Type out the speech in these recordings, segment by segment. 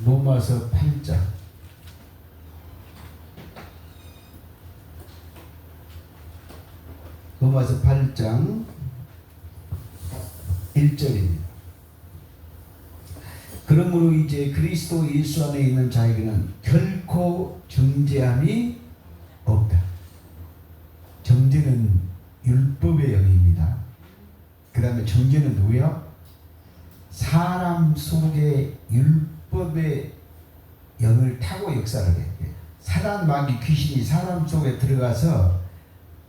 로마서 8장 로마서 8장 1절입니다. 그러므로 이제 그리스도 예수 안에 있는 자에게는 결코 정죄함이 없다. 정죄는 율법의 영입니다. 그 다음에 정죄는 누구요? 사람 속에 율법의 영을 타고 역사를 해. 사단 마귀 귀신이 사람 속에 들어가서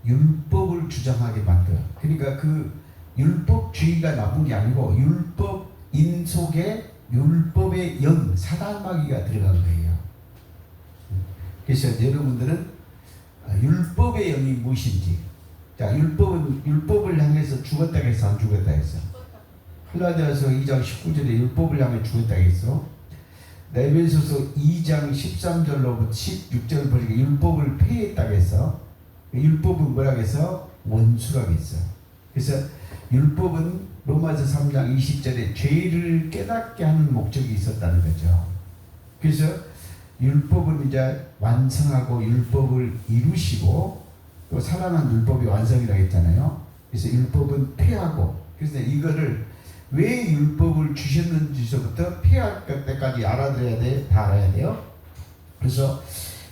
율법을 주장하게 만들어. 그러니까 그 율법주의가 나쁜 게 아니고 율법인 속에 율법의 영, 사단 마귀가 들어간 거예요. 그래서 여러분들은 율법의 영이 무엇인지, 자, 율법을 향해서 죽었다 했어, 안 죽었다 했어? 갈라디아서 2장 19절에 율법을 향해 죽었다 했어. 에베소서 2장 13절로부터 16절 보니까 율법을 폐했다 했어. 율법은 뭐라고 해서? 원수라고 했어. 그래서 율법은 로마서 3장 20절에 죄를 깨닫게 하는 목적이 있었다는 거죠. 그래서 율법은 이제 완성하고 율법을 이루시고 또 사랑한 율법이 완성이라고 했잖아요. 그래서 율법은 폐하고, 그래서 이거를 왜 율법을 주셨는지서부터 폐할 때까지 알아들어야 돼, 다 알아야 돼요. 그래서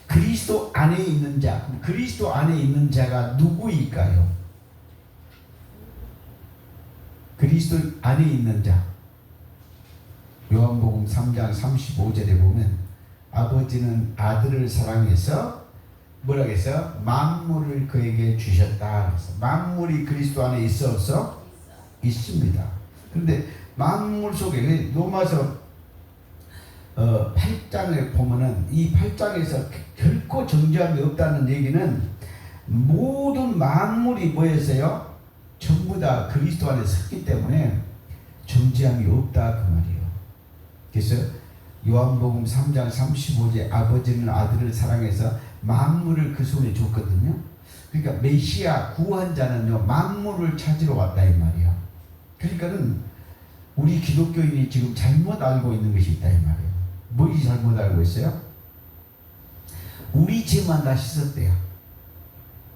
그리스도 안에 있는 자, 그리스도 안에 있는 자가 누구일까요? 그리스도 안에 있는 자. 요한복음 3장 35절에 보면 아버지는 아들을 사랑해서 뭐라고 해서 만물을 그에게 주셨다. 그래서 만물이 그리스도 안에 있어 없어? 있습니다. 그런데 만물 속에 로마서 8장에 보면은 이 8장에서 결코 정죄함이 없다는 얘기는 모든 만물이 뭐였어요? 전부 다 그리스도 안에 섰기 때문에 정죄함이 없다 그 말이에요. 그래서 요한복음 3장 35절에 아버지는 아들을 사랑해서 만물을 그 손에 줬거든요. 그러니까 메시아 구원자는요 만물을 찾으러 왔다 이 말이야. 그러니까는 우리 기독교인이 지금 잘못 알고 있는 것이 있다 이 말이에요. 뭐지 잘못 알고 있어요? 우리 죄만 다 씻었대요.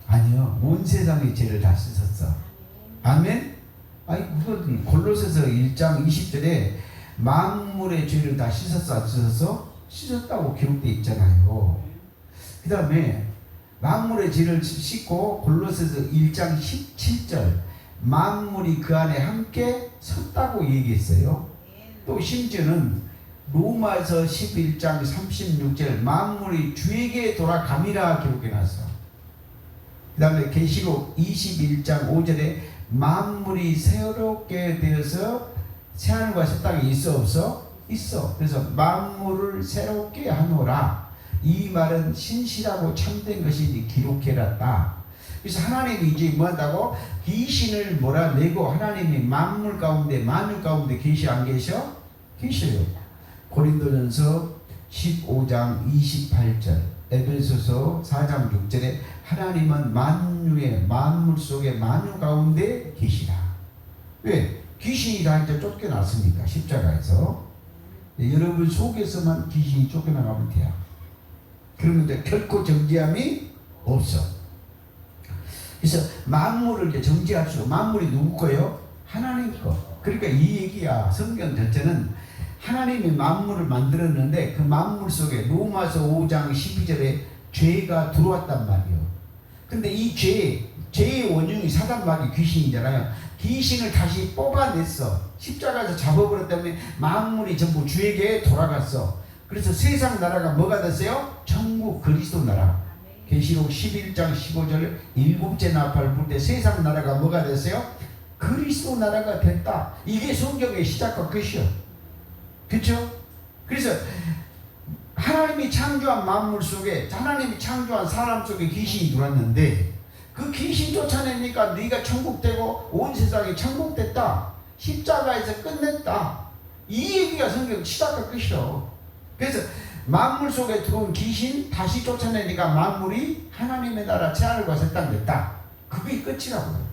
아니요, 온 세상의 죄를 다 씻었어. 아멘? 아니 그건 골로새서 1장 20절에 만물의 죄를 다 씻었어 안 씻었어? 씻었다고 기록되어 있잖아요. 그 다음에 만물의 죄를 씻고 골로새서 1장 17절 만물이 그 안에 함께 섰다고 얘기했어요. 또 심지어는 로마서 11장 36절 만물이 주에게 돌아감이라 기록해놨어. 그 다음에 계시록 21장 5절에 만물이 새롭게 되어서 새하늘과 새 땅이 있어 없어? 있어. 그래서 만물을 새롭게 하노라. 이 말은 신실하고 참된 것이니 기록해놨다. 그래서 하나님이 이제 뭐 한다고? 귀신을 몰아내고 하나님이 만물 가운데 만유 가운데 계시 안 계셔? 계셔요. 고린도전서 15장 28절 에베소서 4장 6절에 하나님은 만유의 만물 속에 만유 가운데 계시라. 왜? 귀신이 다 이제 쫓겨났으니까 십자가에서. 여러분 속에서만 귀신이 쫓겨나가면 돼요. 그러면 이제 결코 정죄함이 없어. 그래서 만물을 이제 정죄할 수, 만물이 누구 거예요? 하나님 거. 그러니까 이 얘기야. 성경 전체는 하나님이 만물을 만들었는데 그 만물 속에 로마서 5장 12절에 죄가 들어왔단 말이에요. 근데 이 죄의 원흉이 사단 마귀 귀신이잖아요. 귀신을 다시 뽑아냈어. 십자가에서 잡아버렸다면 만물이 전부 주에게 돌아갔어. 그래서 세상 나라가 뭐가 됐어요? 천국 그리스도 나라. 계시록 11장 15절 일곱째 나팔 불 때 세상 나라가 뭐가 됐어요? 그리스도 나라가 됐다. 이게 성경의 시작과 끝이요. 그렇죠? 그래서 하나님이 창조한 만물 속에 하나님이 창조한 사람 속에 귀신이 들어왔는데 그 귀신 쫓아내니까 네가 천국되고 온 세상이 천국됐다. 십자가에서 끝냈다. 이 얘기가 성경 시작과 끝이요. 그래서 만물 속에 들어온 귀신 다시 쫓아내니까 만물이 하나님의 나라 새하늘과 새 땅 됐다. 그게 끝이라고요.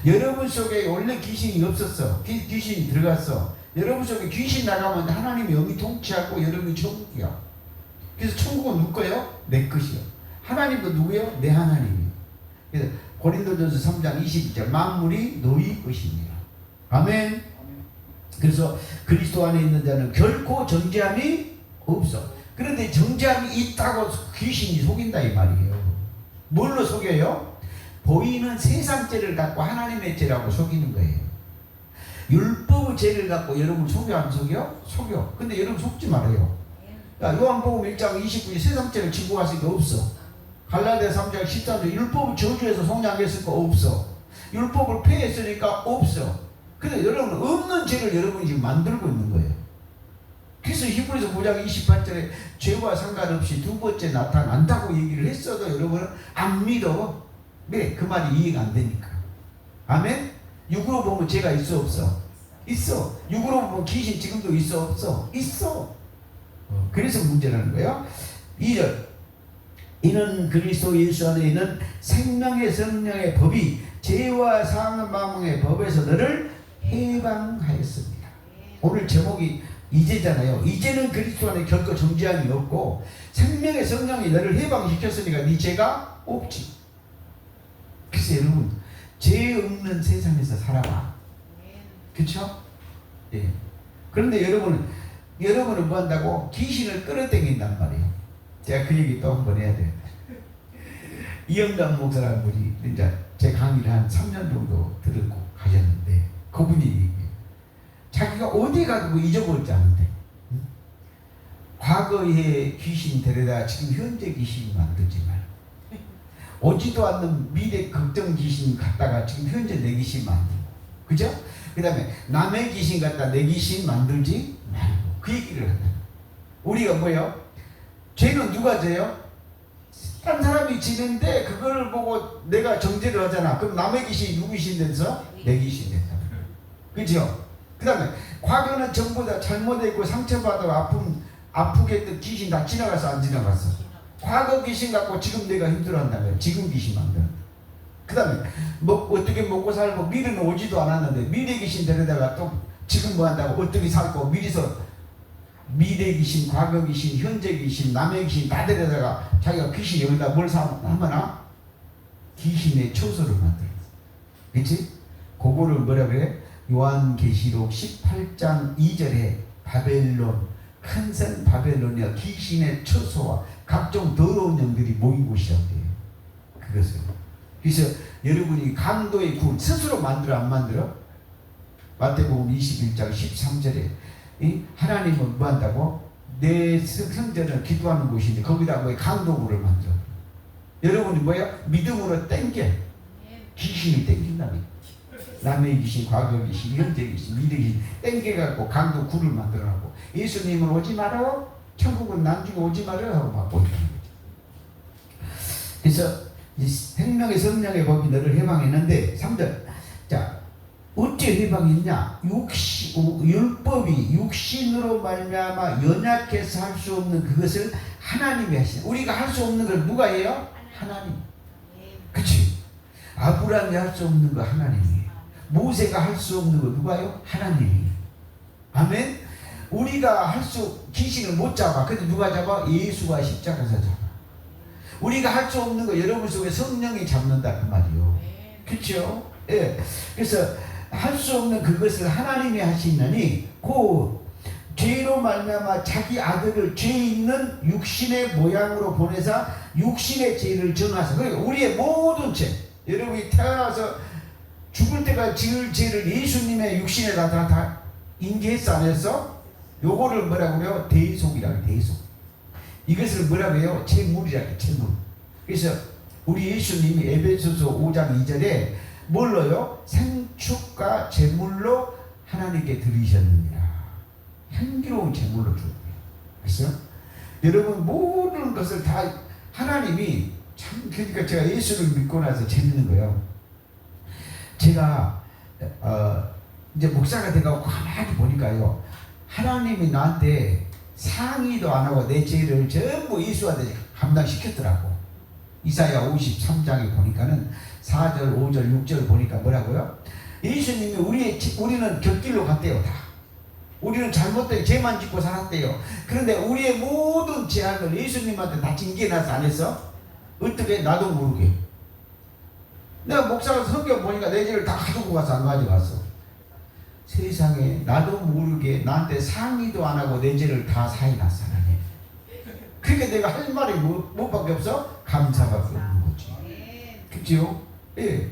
여러분 속에 원래 귀신이 없었어. 귀신이 들어갔어. 여러분 속에 귀신 나가면 하나님이 영이 통치하고 여러분이 천국이야. 그래서 천국은 누구 거예요? 내 것이요. 하나님도 누구예요? 내 하나님이요. 그래서 고린도전서 3장 22절 만물이 너희 것입니다. 아멘. 그래서 그리스도 안에 있는 자는 결코 정죄함이 없어. 그런데 정죄함이 있다고 귀신이 속인다 이 말이에요. 뭘로 속여요? 보이는 세상 죄를 갖고 하나님의 죄라고 속이는 거예요. 율법의 죄를 갖고 여러분 속여 안 속여? 속여. 근데 여러분 속지 말아요. 요한복음 1장 29절 세상 죄를 지고 갔으니까 없어. 갈라디아 3장 13절 율법을 저주해서 속량했을 거 없어. 율법을 폐했으니까 없어. 근데 여러분 없는 죄를 여러분이 지금 만들고 있는 거예요. 그래서 히브리서 9장 28절에 죄와 상관없이 두 번째 나타난다고 얘기를 했어도 여러분은 안 믿어. 왜? 그 말이 이해가 안 되니까. 아멘? 육으로 보면 죄가 있어 없어? 있어. 육으로 보면 귀신 지금도 있어 없어? 있어. 그래서 문제라는 거예요. 2절 이는 그리스도 예수 안에 있는 생명의 성령의 법이 죄와 사망의 법에서 너를 해방하였습니다. 오늘 제목이 이제잖아요. 이제는 그리스도 안에 결코 정죄함이 없고 생명의 성령이 너를 해방시켰으니까 네 죄가 없지. 그래서 여러분 죄 없는 세상에서 살아봐. 그렇죠? 예. 그런데 여러분은 뭐 한다고? 귀신을 끌어당긴단 말이에요. 제가 그 얘기 또 한번 해야 돼요. 이영남 목사라는 분이 이제 제 강의를 한 3년 정도 들었고 가셨는데 그분이 얘기해요. 자기가 어디 가도 뭐 잊어버리지 않는데 과거의 귀신 데려다 지금 현재 귀신 만들지 말고 오지도 않는 미래 걱정 귀신 갖다가 지금 현재 내 귀신 만들고, 그죠? 그 다음에 남의 귀신 갖다 내 귀신 만들지 말고 그 얘기를 한다. 우리가 뭐예요? 죄는 누가 져요? 딴 사람이 지는데 그걸 보고 내가 정죄를 하잖아. 그럼 남의 귀신이 누구 귀신 돼서? 내 귀신 된다. 그죠? 그 다음에 과거는 전부 다 잘못했고 상처받아 아프게 했던 귀신 다 지나가서 안 지나갔어? 과거 귀신 갖고 지금 내가 힘들어한다면 지금 귀신 만든다. 그 다음에 어떻게 먹고 살고 미래는 오지도 않았는데 미래 귀신 데려다가 또 지금 뭐 한다고 어떻게 살고 미래 귀신, 과거 귀신, 현재 귀신, 남의 귀신 다 데려다가 자기가 귀신 여기다 뭘 하거나 귀신의 처소를 만들어. 그치? 그거를 뭐라 그래? 요한계시록 18장 2절에 바벨론, 큰산 바벨론이야 귀신의 처소와 각종 더러운 영들이 모인 곳이라고 해요. 그것을. 그래서 여러분이 강도의 굴 스스로 만들어 안 만들어? 마태복음 21장 13절에 하나님은 뭐 한다고? 내 성전을 기도하는 곳인데 거기다 뭐 강도굴을 만들어. 여러분이 뭐야? 믿음으로 땡겨. 귀신이 땡긴다며. 남의 귀신, 과거 귀신, 현재 귀신, 미래 귀신 땡겨갖고 강도 굴을 만들어놨고 예수님은 오지 마라. 천국은 남주고 오지 마라 하고 막 보이는 거죠. 그래서 이 생명의 성령의 법이 너를 해방했는데 3절 자 어째 해방했냐? 율법이 육신으로 말미암아 연약해서 할 수 없는 그것을 하나님이 하시네. 우리가 할 수 없는 걸 누가 해요? 하나님. 그치? 아브라함이 할 수 없는 거 하나님이에요. 모세가 할 수 없는 거 누가요? 하나님이에요. 아멘? 우리가 귀신을 못 잡아. 근데 누가 잡아? 예수가 십자가에서 잡아. 우리가 할 수 없는 거 여러분 속에 성령이 잡는다 그 말이요. 그렇죠? 예. 그래서 할 수 없는 그것을 하나님이 하시느니 그 죄로 말미암아 자기 아들을 죄 있는 육신의 모양으로 보내사 육신의 죄를 정하사. 그러니까 우리의 모든 죄, 여러분이 태어나서 죽을 때까지 지을 죄를 예수님의 육신에다 다 인계했어 안 했어? 요거를 뭐라고 그래요? 대속이라고. 대속. 이것을 뭐라고 해요? 채물이라고. 채물. 그래서 우리 예수님이 에베소서 5장 2절에 뭘로요? 생축과 제물로 하나님께 드리셨느니라. 향기로운 제물로 주어요. 그래서 여러분 모든 것을 다 하나님이 참. 그러니까 제가 예수를 믿고 나서 재밌는 거예요. 제가 이제 목사가 돼가고 가만히 보니까요, 하나님이 나한테 상의도 안 하고 내 죄를 전부 예수한테 감당시켰더라고. 이사야 53장에 보니까는 4절, 5절, 6절 보니까 뭐라고요? 예수님이 우리는 곁길로 갔대요. 다. 우리는 잘못된 죄만 짓고 살았대요. 그런데 우리의 모든 죄악을 예수님한테 다 징계해놔서 안 했어? 어떻게? 나도 모르게. 내가 목사가 성경 보니까 내 죄를 다 가지고 가서 안 가져갔어. 세상에 나도 모르게 나한테 상의도 안 하고 내 죄를 다 사해놨어. 하나님. 그러니까 내가 할 말이 뭐밖에 없어? 감사밖에 없는 거지. 그치요? 예.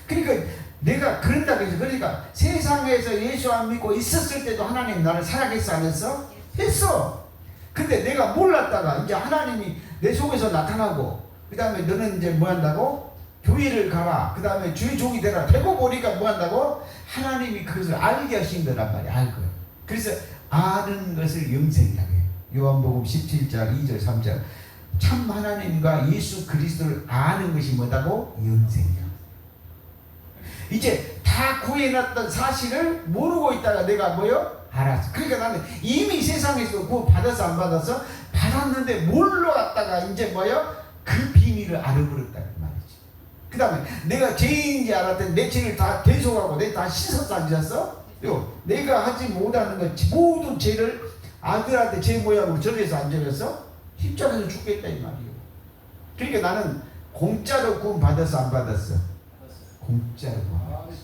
그러니까 내가 그런다고 해서, 그러니까 세상에서 예수 안 믿고 있었을 때도 하나님 나를 사랑했어 안 했어? 했어. 근데 내가 몰랐다가 이제 하나님이 내 속에서 나타나고, 그 다음에 너는 이제 뭐 한다고? 교회를 가라. 그 다음에 주의 종이 되라. 되고 보니까 뭐 한다고? 하나님이 그것을 알게 하신 거란 말이야. 알고요. 그래서 아는 것을 영생이라고 해요. 요한복음 17장 2절 3절. 참 하나님과 예수 그리스도를 아는 것이 뭐다고? 영생이야. 이제 다 구해놨던 사실을 모르고 있다가 내가 뭐요? 알았어. 그러니까 나는 이미 세상에서 구원 받아서 안 받아서 받았는데 몰라갔다가 이제 뭐요? 그 비밀을 알아버렸다는 말이지. 그 다음에 내가 죄인인지 알았더니 내 죄를 다 대속하고 내가 다 씻어서 앉았어? 내가 하지 못하는 것 모든 죄를 아들한테 제 모양으로 전해서 앉아서 십자가에서 죽겠다 이 말이에요. 그러니까 나는 공짜로 구원 받았어 안 받았어? 공짜로 받았어.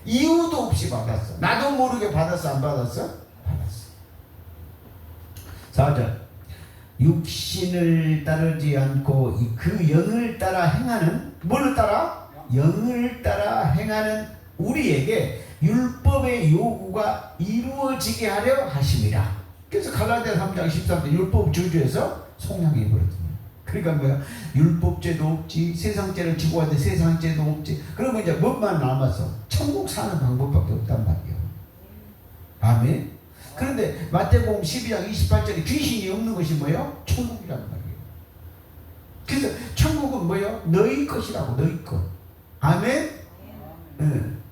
이유도 없이 받았어. 나도 모르게 받았어 안 받았어? 받았어. 4절. 육신을 따르지 않고 그 영을 따라 행하는, 뭘 따라? 영을 따라 행하는 우리에게 율법의 요구가 이루어지게 하려 하심이라. 그래서 갈라디아 3장 13절 율법 저주에서 속량해 버렸습니다. 그러니까 뭐야? 율법죄도 없지, 세상죄를 지고 왔는데 세상죄도 없지. 그러면 이제 뭐만 남았어? 천국 사는 방법밖에 없단 말이에요. 아멘. 그런데 마태복음 12장 28절에 귀신이 없는 것이 뭐예요? 천국이란 말이에요. 그래서 천국은 뭐예요? 너희 것이라고, 너희 것. 아멘.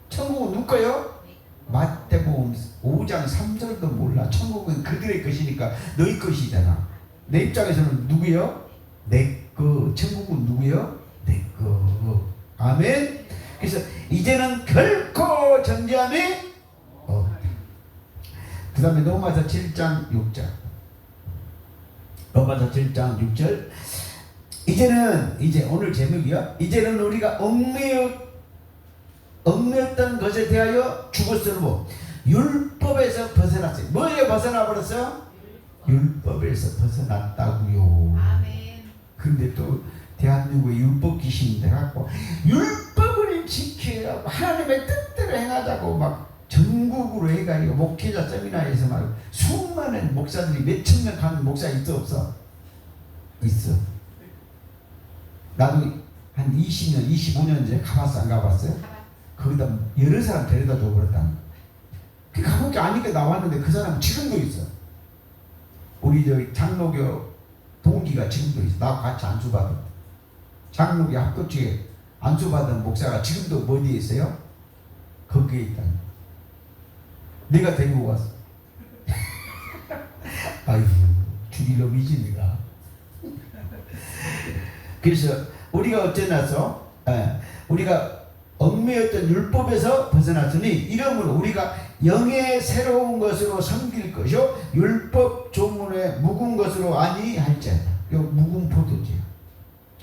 천국은 누구 거요? 마태복음 5장 3절도 몰라. 천국은 그들의 것이니까 너희 것이잖아. 내 입장에서는 누구요? 내 거. 천국은 누구요? 내 거. 아멘. 그래서 이제는 결코 정죄함이 없다. 그 다음에 로마서 7장 6절. 로마서 7장 6절. 이제 오늘 제목이요. 이제는 우리가 얽매였던 것에 대하여 죽었으므로 율법에서 벗어났어요. 뭐에 벗어나 버렸어요? 율법에서 벗어났다고요. 아멘. 근데 또 대한민국에 율법 귀신이 돼갖고 율법을 지켜야 하고 하나님의 뜻대로 행하자고 막 전국으로 해가지고 목회자 세미나에서 막 수많은 목사들이 몇천 명 가는 목사 있어 없어? 있어. 나도 한 20년 25년 전에 가봤어 안 가봤어요? 거기다 여러 사람 데려다 줘버렸다. 그 가본 게 아니까 나왔는데 그 사람 지금도 있어. 우리 저 장로교 동기가 지금도 있어. 나하고 같이 안수받은 장로교 합격주에 안수받은 목사가 지금도 어디에 있어요? 거기에 있다. 내가 데리고 왔어. 아이고 죽일 놈이지 내가. 그래서 우리가 어째나서 우리가 얽매였던 율법에서 벗어났으니 이러므로 우리가 영의 새로운 것으로 섬길 것이요 율법 조문의 묵은 것으로 아니할지어다. 요 묵은 포도주야.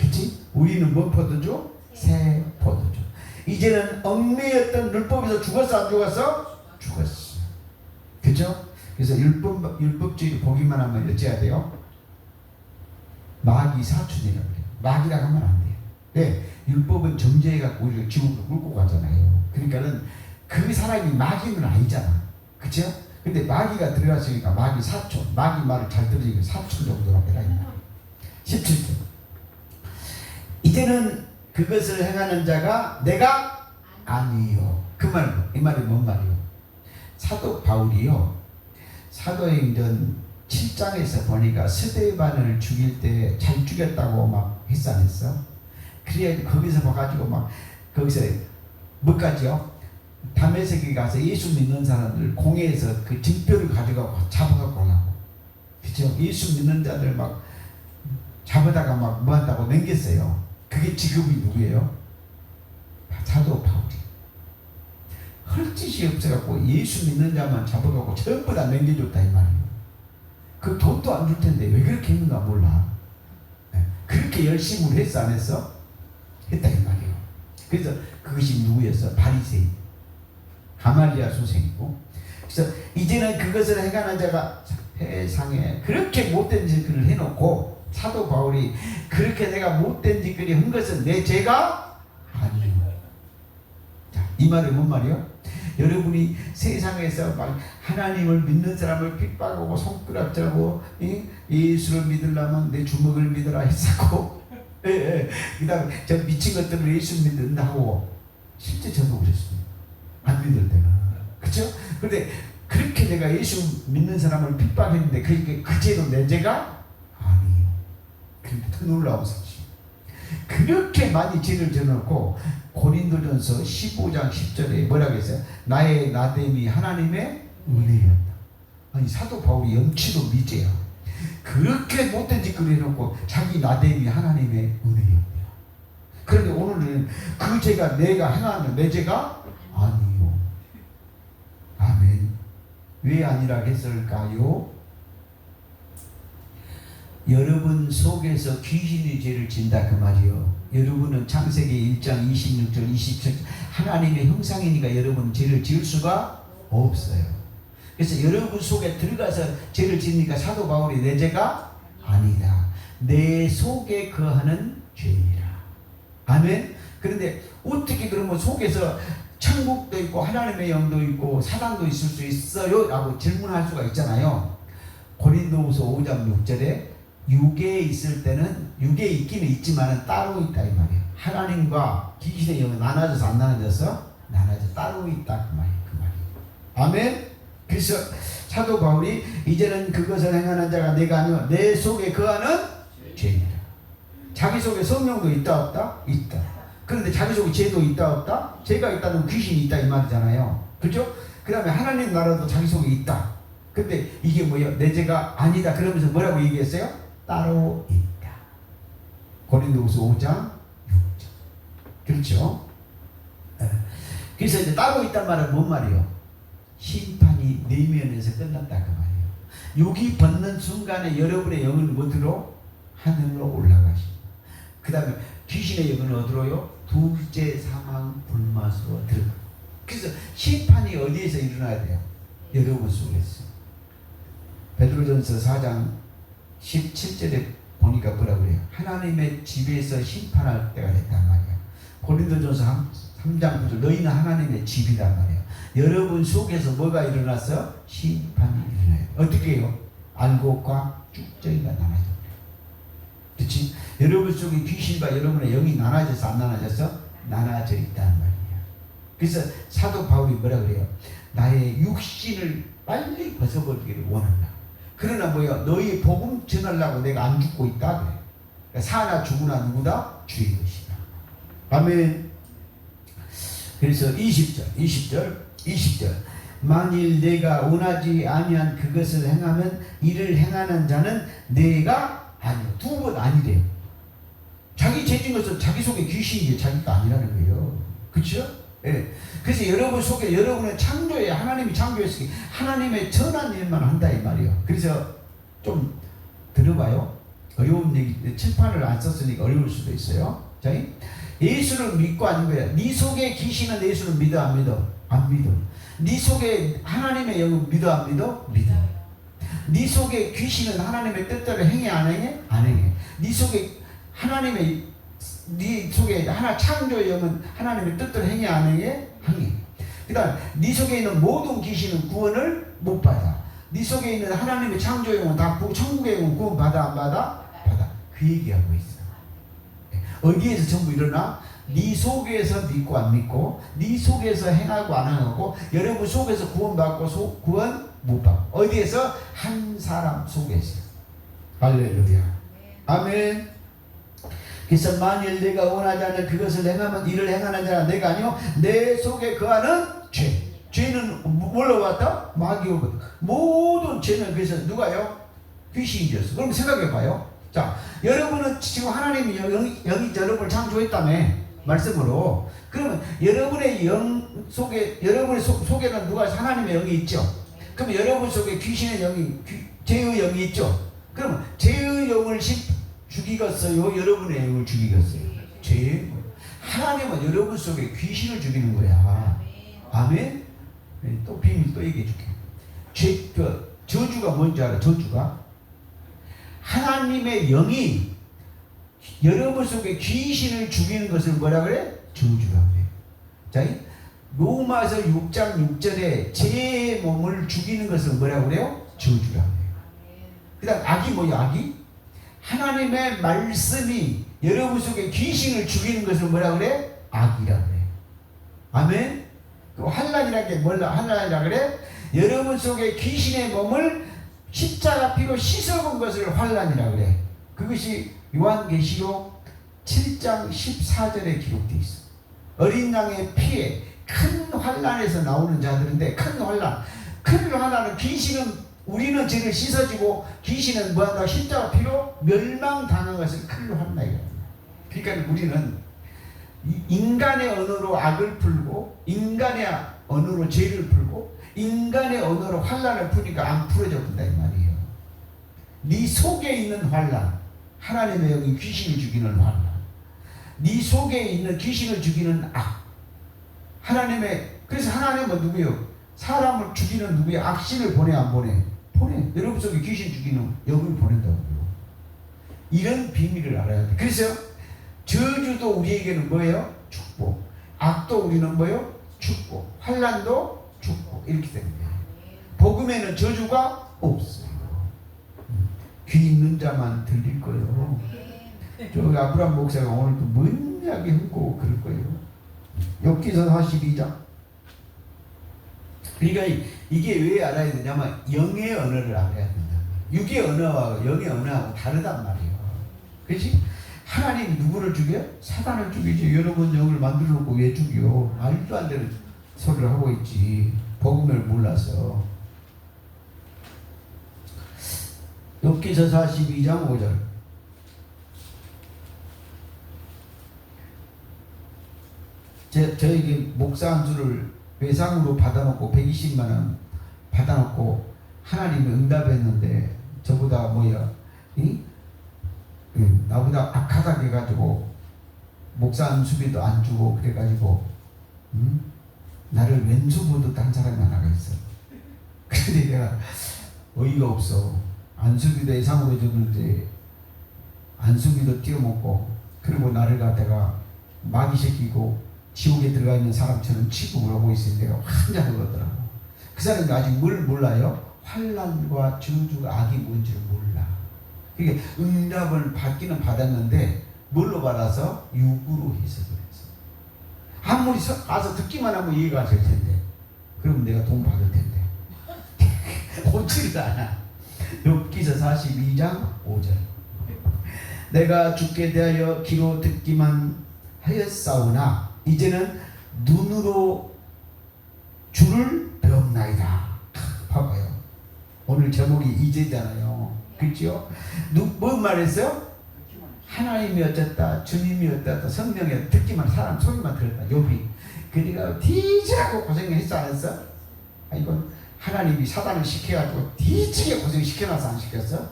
그치? 우리는 뭔 포도주? 새 포도주. 이제는 얽매였던 율법에서 죽었어 안 죽었어? 죽었어. 그죠? 그래서 율법주의 보기만 하면 어찌해야 돼요? 마귀 사춘이라고 해요. 마귀라고 하면 안 돼요. 네, 율법은 정죄해갖고 우리를 지옥으로 끌고 가잖아요. 그러니까는 그 사람이 마귀는 아니잖아. 그쵸? 근데 마귀가 들어갔으니까 마귀 사촌, 마귀 말을 잘 들으니까 사촌 정도라고 해라. 17절. 이제는 그것을 행하는 자가 내가 아니요. 그 말, 이 말이 뭔 말이요? 사도 바울이요. 사도행전 7장에서 보니까 스데반을 죽일 때 잘 죽였다고 막 했어 안 했어? 그래 거기서 봐가지고 막 거기서 뭐까지요? 다메섹에 가서 예수 믿는 사람들 공회에서 그 징표를 가져가고 잡아갖고 오라고. 그죠? 예수 믿는 자들 막 잡아다가 막 뭐한다고 넘겼어요. 그게 직업이 누구예요? 사도 바울이 할 짓이 없어갖고 예수 믿는 자만 잡아갖고 전부 다 남겨줬다 이 말이에요. 그 돈도 안 줄 텐데 왜 그렇게 했는가 몰라. 그렇게 열심히 했어 안 했어? 했다 이 말이에요. 그래서 그것이 누구였어? 바리새인 가말리아 선생이고. 그래서 이제는 그것을 행하는 자가 세상에 그렇게 못된 짓을 해놓고 사도 바울이 그렇게 내가 못된 짓거리 한 것은 내 죄가 아니에요. 자, 이 말이 뭔 말이요? 여러분이 세상에서 막 하나님을 믿는 사람을 핍박하고 손가락질하고 예수를 믿으려면 내 주먹을 믿으라 했었고 그 다음에 저 미친 것들을 예수 믿는다 하고 실제 저도 그랬습니다. 안 믿을 때는. 그렇죠? 그런데 그렇게 내가 예수 믿는 사람을 핍박했는데 그 죄도 내 죄가 아니에요. 그런데 더 놀라운 사실. 그렇게 많이 죄를 져놓고 고린도전서 15장 10절에 뭐라고 했어요? 나의 나됨이 하나님의 은혜였다. 아니 사도 바울이 염치도 미제야. 그렇게 못된 짓거리 해놓고 자기 나됨이 하나님의 은혜였대요. 그런데 오늘은 그 죄가 내가 행하는 내 죄가 아니요. 아멘. 왜 아니라 했을까요? 여러분 속에서 귀신이 죄를 진다 그 말이요. 여러분은 창세기 1장 26절 27절 하나님의 형상이니까 여러분 죄를 지을 수가 없어요. 그래서 여러분 속에 들어가서 죄를 지으니까 사도 바울이 내 죄가 아니다. 내 속에 거하는 죄이라. 아멘. 그런데 어떻게 그러면 속에서 천국도 있고 하나님의 영도 있고 사단도 있을 수 있어요? 라고 질문할 수가 있잖아요. 고린도후서 5장 6절에 육에 있을 때는 육에 있기는 있지만 따로 있다 이 말이에요. 하나님과 귀신의 영은 나눠져서 안 나눠져서 나눠져 따로 있다 그 말이에요. 그 말이에요. 아멘. 그래서 사도 바울이 이제는 그것을 행하는 자가 내가 아니요 내 속에 거하는 죄이라. 자기 속에 성령도 있다 없다? 있다. 그런데 자기 속에 죄도 있다 없다? 죄가 있다는 귀신이 있다 이 말이잖아요. 그렇죠? 그 다음에 하나님 나라도 자기 속에 있다. 근데 이게 뭐예요? 내 죄가 아니다. 그러면서 뭐라고 얘기했어요? 따로 있다. 고린도후서 5장 6절. 그렇죠? 그래서 이제 따로 있단 말은 뭔 말이에요? 심판이 내면에서 끝났다 그 말이에요. 육이 벗는 순간에 여러분의 영은 어디로? 하늘로 올라가십니다. 그 다음에 귀신의 영은 어디로요? 둘째 사망 불마수로 들어가. 그래서 심판이 어디에서 일어나야 돼요? 여러분 속에서. 베드로전서 4장 17절에 보니까 뭐라고 그래요? 하나님의 집에서 심판할 때가 됐단 말이에요. 고린도전서 3장 9절 너희는 하나님의 집이란 말이에요. 여러분 속에서 뭐가 일어나서 심판이 일어나요. 어떻게 해요? 알곡과 쭉정이가 나눠져. 그렇지? 여러분 속에 귀신과 여러분의 영이 나눠져서 안 나눠져서 나눠져 있다는 말이에요. 그래서 사도 바울이 뭐라 그래요? 나의 육신을 빨리 벗어버리기를 원한다. 그러나 뭐야? 너희 복음 전하려고 내가 안 죽고 있다 그래. 그러니까 사나 죽으나 누구다? 주의 것이다. 아멘. 그래서 20절 만일 내가 원하지 아니한 그것을 행하면 이를 행하는 자는 내가 아니요. 두 번 아니래요. 자기 죄진 것은 자기 속에 귀신이 자기가 아니라는 거예요. 그렇죠? 예. 그래서 여러분 속에 여러분의 창조에 하나님이 창조했으니 하나님의 선한 일만 한다 이 말이에요. 그래서 좀 들어봐요. 어려운 얘기, 칠판을 안 썼으니까 어려울 수도 있어요. 자, 예수를 믿고 안 믿어요. 네 속에 귀신은 예수를 믿어 안 믿어? 안 믿어. 네 속에 하나님의 영은 믿어 안 믿어? 믿어. 네 속에 귀신은 하나님의 뜻대로 행해 안 행해? 안 행해. 네 속에 네 속에 하나 창조의 영은 하나님의 뜻대로 행해 안 행해? 행해. 그 다음 네 속에 있는 모든 귀신은 구원을 못 받아. 네 속에 있는 하나님의 창조의 영은 다 천국의 영은 구원 받아 안 받아? 받아. 그 얘기하고 있어. 어디에서 전부 일어나? 네 속에서 믿고 안 믿고, 네 속에서 행하고 안 행하고, 여러분 속에서 구원받고 구원 못 받고. 어디에서? 한 사람 속에서. 할렐루야. 아멘. 그래서 만일 내가 원하지 않는 그것을 행하면 이를 행하는 자는 내가 아니요 내 속에 거하는 죄. 죄는 뭘로 왔다? 마귀오거든. 모든 죄는 그래서 누가요? 귀신이 졌어. 그럼 생각해봐요. 자, 여러분은 지금 하나님이 영이 여러분을 창조했다며. 말씀으로. 그러면 여러분의 영 속에, 여러분의 속에는 누가 하나님의 영이 있죠. 그럼 여러분 속에 귀신의 영이, 죄의 영이 있죠. 그럼 죄의 영을 죽이겠어요? 여러분의 영을 죽이겠어요? 죄의 영. 하나님은 여러분 속에 귀신을 죽이는 거야. 아멘? 또 비밀 또 얘기해 줄게. 저주가 뭔지 알아? 저주가 하나님의 영이 여러분 속에 귀신을 죽이는 것을 뭐라 그래? 저주라고 그래. 자, 로마서 6장 6절에 제 몸을 죽이는 것을 뭐라고 그래요? 저주라고 그래요. 그 다음 악이 뭐야? 악이? 하나님의 말씀이 여러분 속에 귀신을 죽이는 것을 뭐라고 그래? 악이라고 그래. 아멘? 그 환난이라는 게 뭐라? 환난이라 그래? 여러분 속에 귀신의 몸을 십자가 피로 씻어본 것을 환난이라 그래. 그것이 요한계시록 7장 14절에 기록되어 있어. 어린 양의 피에 큰 환난에서 나오는 자들인데, 큰 환난은 귀신은, 우리는 죄를 씻어지고 귀신은 뭐한다? 십자가 피로 멸망당한 것을 큰 환난이야. 그러니까 우리는 인간의 언어로 악을 풀고, 인간의 언어로 죄를 풀고, 인간의 언어로 환난을 푸니까 안 풀어져 본다 이 말이에요. 네 속에 있는 환난, 하나님의 영이 귀신을 죽이는 환난, 네 속에 있는 귀신을 죽이는 악, 그래서 하나님은 누구예요? 사람을 죽이는 누구예요? 악신을 보내 안 보내? 보내. 여러분 속에 귀신 죽이는 영을 보낸다고요. 이런 비밀을 알아야 돼. 그래서 저주도 우리에게는 뭐예요? 축복. 악도 우리는 뭐예요? 축복. 환난도 축복. 이렇게 되는 거예요. 복음에는 저주가 없어요. 귀 있는 자만 들릴 거예요. 저기 아브라함 목사가 오늘 또 뭔 이야기 하고 그럴 거예요. 욥기서 42장. 그러니까 이게 왜 알아야 되냐면 영의 언어를 알아야 된다. 육의 언어와 영의 언어하고 다르단 말이에요. 그렇지? 하나님이 누구를 죽여? 사단을 죽이지. 여러분 영을 만들어 놓고 왜 죽여? 말도 안 되는 소리를 하고 있지. 복음을 몰라서. 욥기서 42장 5절. 저에게 목사 한 주를 외상으로 받아놓고 120만 원 받아놓고 하나님이 응답했는데 저보다 나보다 악하다 해가지고 목사 안수비도 안 주고 그래가지고 나를 왼수 보듯 한 사람이 하나가 있어. 근데 내가 어이가 없어. 안수비도 예상으로 해줬는데 안수비도 띄워먹고 그리고 나를 갖다가 마귀시키고 지옥에 들어가 있는 사람처럼 취급을 하고 있으니 내가 환장을 하더라고. 그 사람이 아직 뭘 몰라요? 환난과 저주가 악이 뭔지를 몰라. 그러니까 응답을 받기는 받았는데 뭘로 받아서? 육으로 해석을 해서. 아무리 가서 듣기만 하면 이해가 될 텐데. 그럼 내가 돈 받을 텐데. 오지를 않아. 욥기서 42장 5절. 내가 주께 대하여 귀로 듣기만 하였사오나 이제는 눈으로 주를 배웠나이다. 봐봐요. 오늘 제목이 이제잖아요. 그렇죠? 뭔 말했어요? 하나님이 어쨌다, 주님이 어쨌다, 성령이 듣기만, 사람 소리만 들었다. 욥이. 그러니까 뒤지라고 고생했어 안 했어? 이건 하나님이 사단을 시켜가지고 뒤지게 고생시켜놔서 안 시켰어?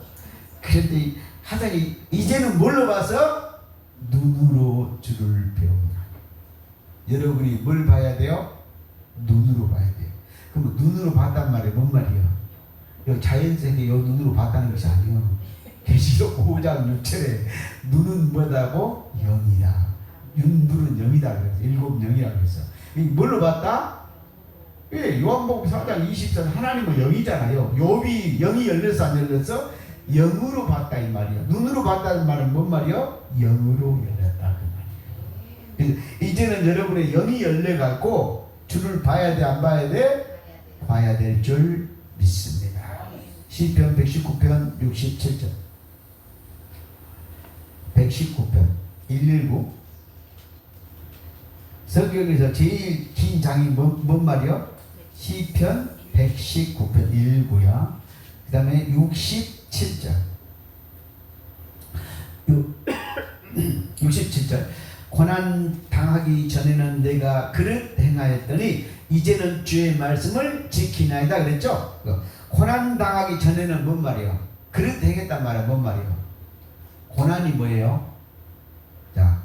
그런데 하더니 이제는 뭘로 봐서? 눈으로 주를 배운다. 여러분이 뭘 봐야 돼요? 눈으로 봐야 돼요. 그럼 눈으로 봤단 말이 뭔 말이에요? 자연세계 눈으로 봤다는 것이 아니에요. 계시록 5장 6절에 눈은 뭐다고? 영이다. 눈은 영이다. 그래서 일곱 영이라고 했어. 뭘로 봤다? 예, 요한복음 4장 20절 하나님은 영이잖아요. 욥이 영이 열렸어 안 열렸어? 영으로 봤다 이 말이야. 눈으로 봤다는 말은 뭔 말이요? 영으로 열렸다 그 말이에요. 이제는 여러분의 영이 열려갖고 주를 봐야 돼 안 봐야 돼? 봐야 될 줄 믿습니다. 시편 119편 67절 119편 119 성경에서 제일 긴 장이 뭔 말이요? 시편 119편 119야. 그 다음에 67절 67절 고난 당하기 전에는 내가 그릇 행하였더니 이제는 주의 말씀을 지키나이다 그랬죠. 고난 당하기 전에는 뭔 말이에요? 그릇 행했단 말이야. 뭔 말이에요? 고난이 뭐예요? 자,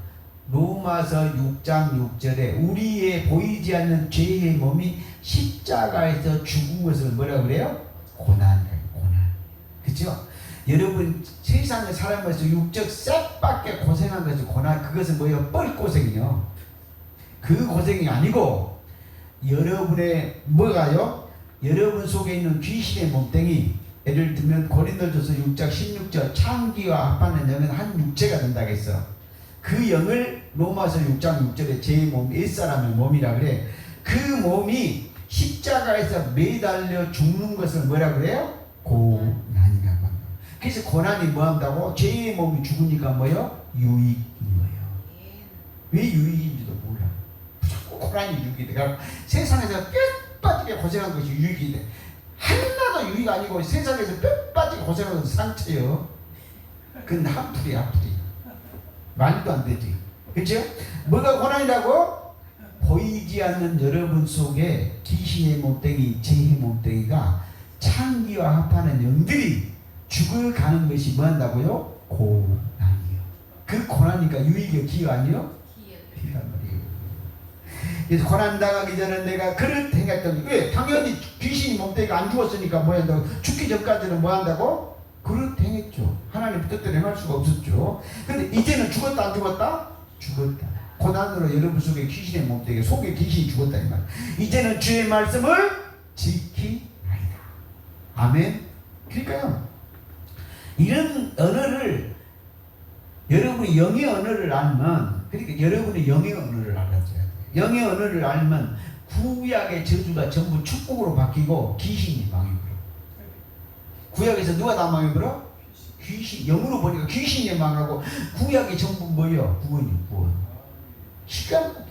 로마서 6장 6절에 우리의 보이지 않는 죄의 몸이 십자가에서 죽은 것을 뭐라고 그래요? 고난이에요. 고난. 그렇죠? 여러분 세상에 살아가면서 육적 싹밖에 고생한 것이 고난. 그것은 뭐예요? 뻘고생이요. 그 고생이 아니고 여러분의 뭐가요? 여러분 속에 있는 귀신의 몸뚱이. 예를 들면 고린도전서 6장 16절 창기와 합하는 영은 한 육체가 된다고 했어. 그 영을 로마서 6장 6절에 제 몸, 옛사람의 몸이라 그래. 그 몸이 십자가에서 매달려 죽는 것을 뭐라 그래요? 고난이라고 합니다. 그래서 고난이 뭐 한다고? 죄의 몸이 죽으니까 뭐요? 유익인 거예요. 왜 유익인지도 몰라. 자꾸 고난이 유익이 돼. 세상에서 뼈 빠지게 고생한 것이 유익이 돼. 하나도 유익 아니고 세상에서 뼈 빠지게 고생한 것은 상처요. 그건 한풀이야, 한풀이. 말도 안 되지. 그렇죠? 뭐가 고난이라고? 보이지 않는 여러분 속에 귀신의 몸뚱이, 죄의 몸뚱이가 창기와 합하는 영들이 죽어가는 것이 뭐 한다고요? 고난이요. 그 고난이니까 유익이요, 기여 아니요? 기여 말이에요. 그래서 고난 당하기 전에 내가 그릇 행했더니 왜? 당연히 귀신이 몸뚱이가 안 죽었으니까 뭐 한다고? 죽기 전까지는 뭐 한다고? 그릇 행했죠. 하나님 뜻대로 행할 수가 없었죠. 근데 이제는 죽었다 안 죽었다? 죽었다. 고난으로 여러분 속에 귀신의 몸뚱이 속에 귀신이 죽었다 이 말. 이제는 주의 말씀을 지키나이다. 아멘. 그러니까요. 이런 언어를 여러분이 영의 언어를 알면, 그러니까 여러분이 영의 언어를 알아줘야 돼요. 영의 언어를 알면 구약의 저주가 전부 축복으로 바뀌고 귀신이 망해버려. 구약에서 누가 다 망해버려? 귀신. 영으로 보니까 귀신이 망하고 구약이 전부 뭐예요? 구원이 구원. 기가 막히게.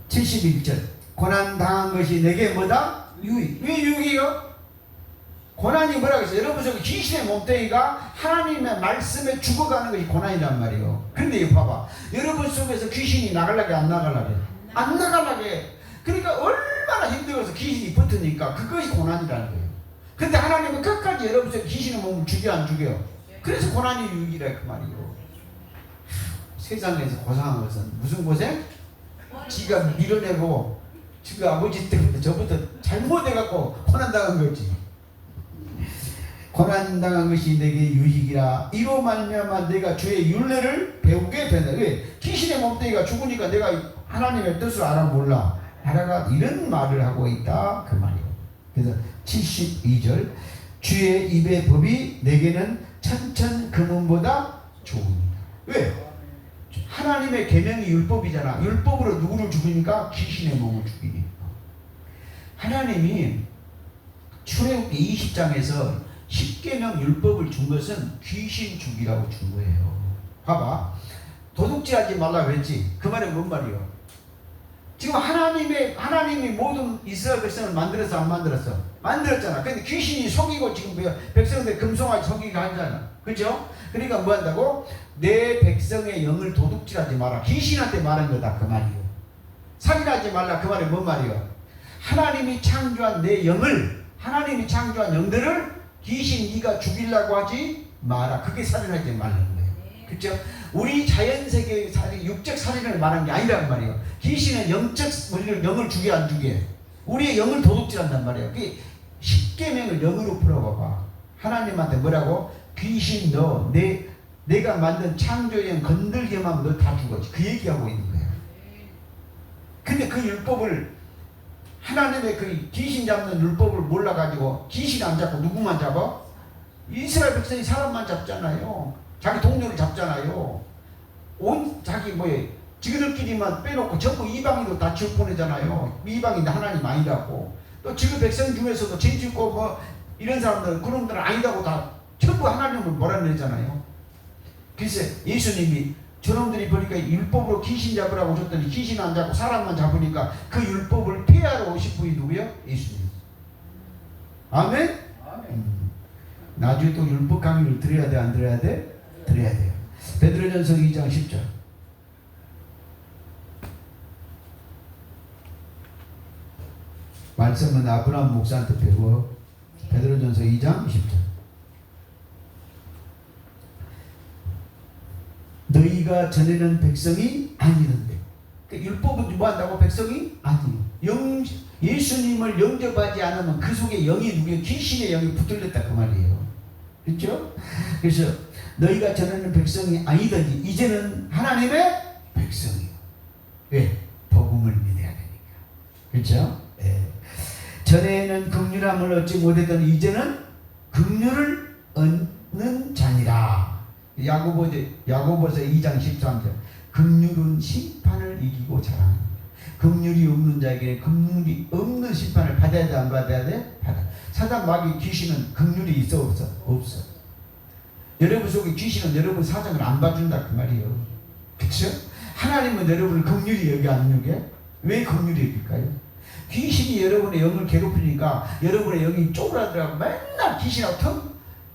71절 고난 당한 것이 내게 뭐다? 유익. 왜 유익이요? 고난이 뭐라고 했어요? 여러분 속에 귀신의 몸뚱이가 하나님의 말씀에 죽어가는 것이 고난이란 말이에요. 근데 이거 봐봐. 여러분 속에서 귀신이 나가려게 안 나가려게? 안 나가려게. 그러니까 얼마나 힘들어서 귀신이 붙으니까 그것이 고난이라는 거예요. 근데 하나님은 끝까지 여러분 속에 귀신의 몸을 죽여 안 죽여요? 그래서 고난이 유익이라 그 말이에요. 세상에서 고생한 것은 무슨 고생? 지가 밀어내고 지가 아버지 때부터 저부터 잘못해갖고 고난당한 거지. 고난당한 것이 내게 유익이라. 이로 말미암아 내가 주의 율례를 배우게 된다. 왜? 귀신의 몸뚱이가 죽으니까 내가 하나님의 뜻을 알아 몰라. 알아가 이런 말을 하고 있다 그 말이에요. 그래서 72절 주의 입의 법이 내게는 천천 금은보다 좋으니라. 왜? 하나님의 계명이 율법이잖아. 율법으로 누구를 죽이니까? 귀신의 몸을 죽이니까. 하나님이 출애굽기 20장에서 10계명 율법을 준 것은 귀신 죽이라고 준 거예요. 봐봐. 도둑질하지 말라 그랬지. 그 말은 뭔 말이에요? 지금 하나님이 모든 이스라엘 백성을 만들었어 안 만들었어? 만들었잖아. 근데 귀신이 속이고 지금 백성들 금송아지 속이게 하잖아. 그죠? 그러니까 뭐 한다고? 내 백성의 영을 도둑질하지 마라. 귀신한테 말한 거다 그 말이에요. 살인하지 말라 그 말이 뭔 말이에요? 하나님이 창조한 내 영을, 하나님이 창조한 영들을 귀신 네가 죽이려고 하지 마라. 그게 살인하지 말라는 거예요. 그렇죠? 우리 자연세계의 살인, 육적 살인을 말한 게 아니란 말이에요. 귀신은 영적 영을 죽여 안 죽여? 우리의 영을 도둑질한단 말이에요. 그게 10계명을 영으로 풀어봐봐. 하나님한테 뭐라고? 귀신 너 내가 만든 창조의 영 건들기만 하면 너 다 죽었지. 그 얘기하고 있는 거예요. 근데 그 율법을 하나님의 그 귀신 잡는 율법을 몰라가지고 귀신 안 잡고 누구만 잡아? 이스라엘 백성이 사람만 잡잖아요. 자기 동료를 잡잖아요. 온 자기 뭐에 지그들끼리만 빼놓고 전부 이방인으로 다 지옥 보내잖아요. 이방인 하나님 아니라고. 또 지금 백성 중에서도 죄짓고 뭐 이런 사람들 그놈들은 아니라고 다 전부 하나님을 몰아내잖아요. 그래서 예수님이 저놈들이 보니까 율법으로 귀신 잡으라고 줬더니 귀신 안 잡고 사람만 잡으니까 그 율법을 폐하러 오신 분이 누구예요? 예수님. 아멘? 나중에 또 율법 강의를 들어야 돼 안 들어야 돼? 들어야 돼요. 베드로전서 2장 10절. 말씀은 아브라함 목사한테 배워. 베드로전서 2장 10절. 너희가 전에는 백성이 아니던데. 그러니까 율법은 뭐 한다고? 백성이 아니에요. 예수님을 영접하지 않으면 그 속에 영이 누구예요? 귀신의 영이 붙들렸다 그 말이에요. 그렇죠? 그래서 너희가 전에는 백성이 아니더니 이제는 하나님의 백성이요. 왜? 복음을 믿어야 되니까. 그렇죠? 예. 전에는 긍휼함을 얻지 못했더니 이제는 긍휼을 얻는 자니라. 야고보서 2장 13절. 긍휼은 심판을 이기고 자랑합니다. 긍휼이 없는 자에게 긍휼이 없는 심판을 받아야 돼, 안 받아야 돼? 받아. 사단 마귀 귀신은 긍휼이 있어 없어? 없어. 여러분 속에 귀신은 여러분 사정을 안 봐준다 그 말이에요. 그렇죠? 하나님은 여러분을 긍휼히 여기 안 여겨? 왜 긍휼히 여길까요? 귀신이 여러분의 영을 괴롭히니까 여러분의 영이 쪼그라들어가고 맨날 귀신하고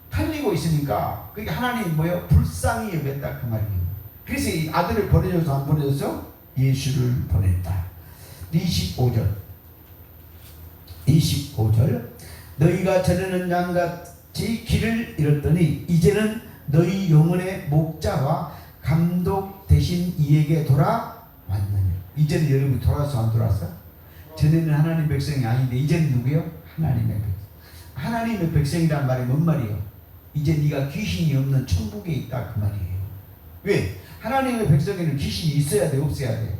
털리고 있으니까 그게 하나님이 뭐예요? 불쌍히 여겼다 그 말이에요. 그래서 이 아들을 보내줘서 안 보내줘서 예수를 보냈다. 25절. 너희가 전에는 양같이 길을 잃었더니 이제는 너희 영혼의 목자와 감독 되신 이에게 돌아왔느니. 이제는 여러분이 돌아왔어 안 돌아왔어? 전에는 하나님 백성이 아닌데 이제는 누구요? 하나님의 백성. 하나님의 백성이란 말이 뭔 말이에요? 이제 네가 귀신이 없는 천국에 있다 그 말이에요. 왜? 하나님의 백성에는 귀신이 있어야 돼 없어야 돼?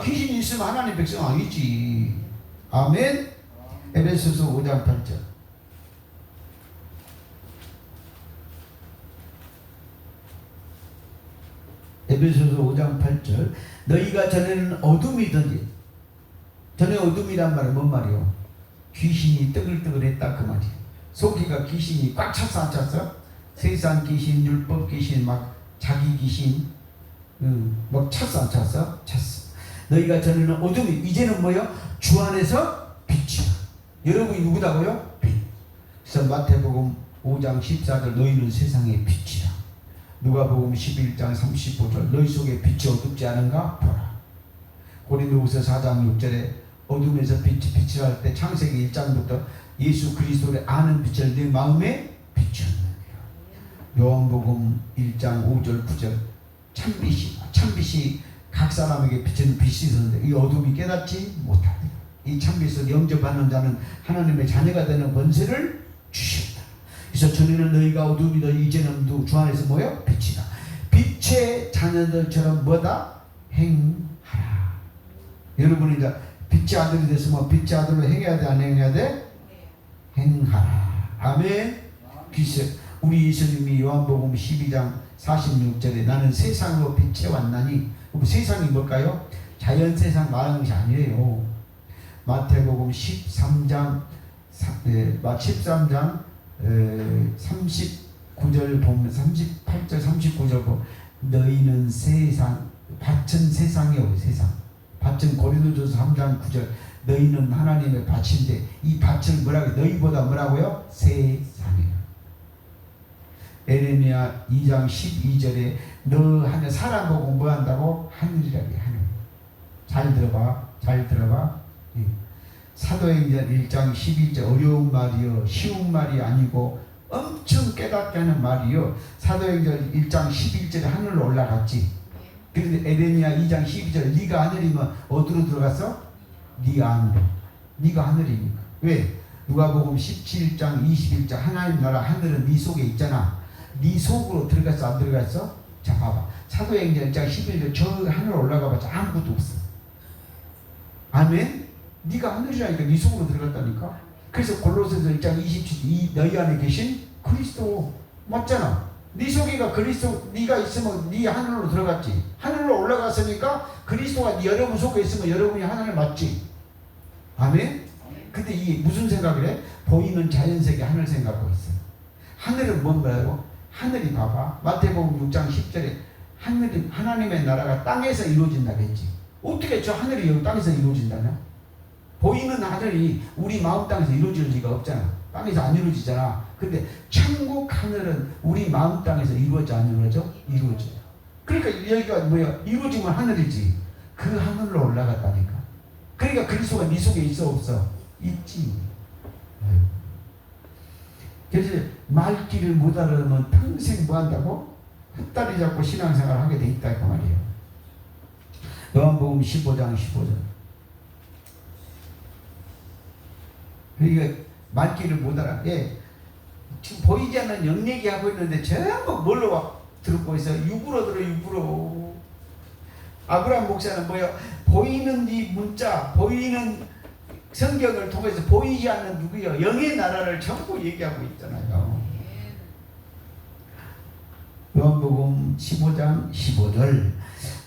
귀신이 있으면 하나님 백성 아니지. 아멘. 에베소서 5장 8절. 에베소서 5장 8절. 너희가 전에는 어둠이든지. 전에 어둠이란 말은 뭔 말이요? 귀신이 뜨글뜨글했다 그 말이에요. 속이가 귀신이 꽉 찼어 안 찼어? 세상 귀신, 율법 귀신, 막 자기 귀신 막 찼어 안 찼어? 찼어. 너희가 전에는 어둠이 이제는 뭐요? 주 안에서 빛이야. 여러분이 누구다고요? 빛. 그래서 마태복음 5장 14절 너희는 세상의 빛이라. 누가복음 11장 35절 너희 속에 빛이 어둡지 않은가 보라. 고린도후서 4장 6절에 어둠에서 빛을 할 때 창세기 1장부터 예수 그리스도를 아는 빛을 내 마음에 비추었느니라. 요한복음 1장 5절 9절 참빛이 각 사람에게 비치는 빛이 있었는데 이 어둠이 깨닫지 못하더라. 이 참빛을 영접하는 자는 하나님의 자녀가 되는 권세를 주셨다. 그래서 전에는 너희가 어둠이다 이제는 주 안에서 뭐요? 빛이다. 빛의 자녀들처럼 뭐다? 행하라. 여러분이 이제 빛의 아들이 됐으면 빛의 아들로 행해야 돼 안 행해야 돼? 행하라. 아멘. 우리 예수님이 요한복음 12장 46절에 나는 세상으로 빛에 왔나니 세상이 뭘까요? 자연 세상 말하는 것이 아니에요. 마태복음 13장 39절 보면 38절 39절 보면 너희는 세상 밭은 세상이요 세상 밭은 고린도전서 3장 9절 너희는 하나님의 밭인데 이 밭을 뭐라고 너희보다 뭐라고요? 세상이에요. 에레미야 2장 12절에 너 하늘 사람 보고 뭐 한다고? 하늘이라고 해. 하늘. 잘 들어봐. 예. 사도행전 1장 12절 어려운 말이요 쉬운 말이 아니고 엄청 깨닫게 하는 말이요. 사도행전 1장 11절에 하늘로 올라갔지. 그런데 에레미야 2장 12절 네가 하늘이면 어디로 들어갔어? 네 안으로. 네가 하늘이니까. 왜? 누가복음 17장 21절 하나님 나라 하늘은 네 속에 있잖아. 네 속으로 들어갔어 안 들어갔어? 자 봐봐. 사도행전 1장 11절 저 하늘 올라가봤자 아무것도 없어. 아멘? 네가 하늘이라니까 네 속으로 들어갔다니까. 그래서 골로새서 1장 27절 너희 안에 계신 그리스도 맞잖아. 네 속에가 그리스도 네가 있으면 네 하늘로 들어갔지. 하늘로 올라갔으니까 그리스도가 여러분 속에 있으면 여러분이 하늘 맞지. 아멘? 근데 이 무슨 생각을 해? 보이는 자연세계 하늘 생각하고 있어. 하늘은 뭔가요? 하늘이 봐봐. 마태복음 6장 10절에 하나님의 나라가 땅에서 이루어진다고 했지. 어떻게 저 하늘이 여기 땅에서 이루어진다냐? 보이는 하늘이 우리 마음 땅에서 이루어질 리가 없잖아. 땅에서 안 이루어지잖아. 근데 천국 하늘은 우리 마음 땅에서 이루어져 안 이루어져? 이루어져요. 그러니까 여기가 뭐야? 이루어지면 하늘이지. 그 하늘로 올라갔다니까. 그러니까 그리스도가 네 속에 있어 없어? 있지. 그래서 말귀를 못 알아들으면 평생 뭐 한다고? 헛다리 잡고 신앙생활을 하게 돼 있다 그 말이에요. 요한복음 15장 15절. 그러니까 말귀를 못 알아. 예. 지금 보이지 않는 영얘기 하고 있는데 전부 뭘로 듣고 있어? 육으로 들어, 육으로. 아브라함 목사는 뭐야? 보이는 이 문자, 보이는 성경을 통해서 보이지 않는 누구요? 영의 나라를 전부 얘기하고 있잖아요. 요한복음 15장 15절.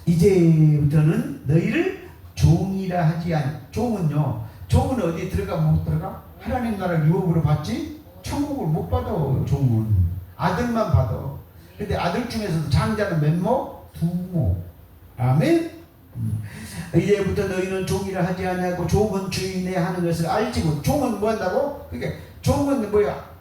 이제부터는 너희를 종이라 하지 않. 종은요. 종은 어디 들어가 못 들어가? 하나님 나라를 유업으로 받지? 천국을 못 받아. 종은 아들만 받아. 근데 아들 중에서도 장자는 몇 모? 두 모. 아멘. 이제부터 너희는 종이라 하지 아니하고 종은 주인의 하는 것을 알지 못. 종은 뭐 한다고? 그러니까 종은 뭐야?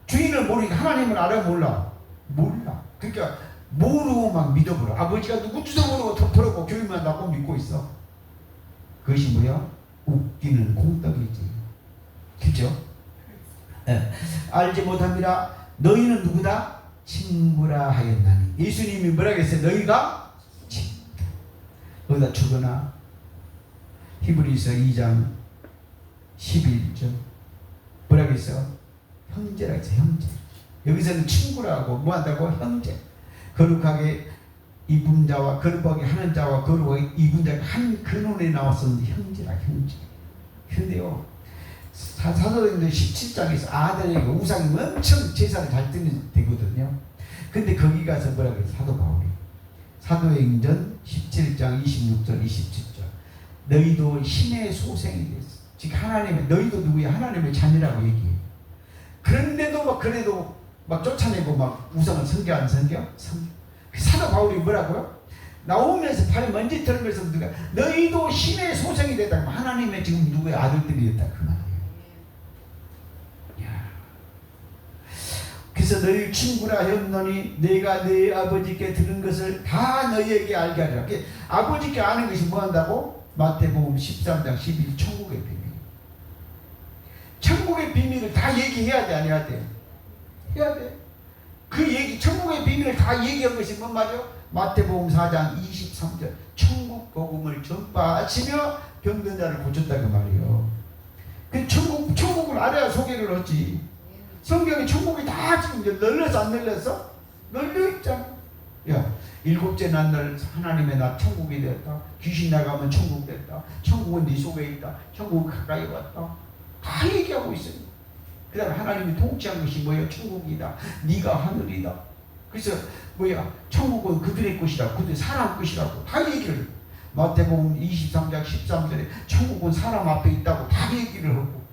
주인을 모르니까 하나님을 알아 몰라? 몰라. 그러니까 모르고 막 믿어버려. 아버지가 누군지도 모르고 덮어놓고 교회만 낳고 믿고 있어. 그것이 뭐야? 웃기는 공덕이지. 그죠? 네. 알지 못합니다. 너희는 누구다? 친구라 하였나니. 예수님이 뭐라고 했어요? 너희가 친구다. 거기다 적어놔. 히브리서 2장 11절 뭐라고 했어? 형제라고 했어. 형제. 여기서는 친구라고 뭐 한다고? 형제. 거룩하게 입은 자와 거룩하게 하는 자와 거룩하게 입은 자가 한 근원에 나왔었는데 형제라. 형제. 근데요 사도행전 17장에서 아들에게 우상이 엄청 제사를 잘 드는 되거든요. 근데 거기 가서 뭐라고 해요? 사도 바울이 사도행전 17장 26절 27절 너희도 신의 소생이 됐어. 즉 하나님의 너희도 누구야? 하나님의 자녀라고 얘기해. 그런데도 막 그래도 막 쫓아내고 막 우상을 섬겨 안 섬겨? 섬겨. 사도 바울이 뭐라고요? 나오면서 발에 먼지 들으면서 누가 너희도 신의 소생이 됐다. 하나님의 지금 누구의 아들들이 됐다 그 말이에요. 그래서 너희 친구라 하였노니 내가 네 아버지께 들은 것을 다 너희에게 알게 하리라. 아버지께 아는 것이 뭐 한다고? 마태복음 13장 12절 천국의 비밀. 천국의 비밀을 다 얘기해야 돼, 안 해야 돼? 해야 돼. 그 얘기, 천국의 비밀을 다 얘기한 것이 뭔 말이요? 마태복음 4장 23절 천국 복음을 전파하시며 병든 자를 고쳤다 그 말이요. 그 천국을 알아야 소개를 하지. 성경에 천국이 다 지금 이제 널렸어 안 널렸어? 널려 있잖아. 야, 일곱째 난날 하나님의 나 천국이 되었다. 귀신 나가면 천국 됐다. 천국은 네 속에 있다. 천국은 가까이 왔다. 다 얘기하고 있어요. 그 다음에 하나님이 통치한 것이 뭐예요? 천국이다. 네가 하늘이다. 그래서 뭐야? 천국은 그들의 것이라. 그들 사람 것이라고 다 얘기를 해요. 마태복음 23장 13절에 천국은 사람 앞에 있다고 다 얘기를 하고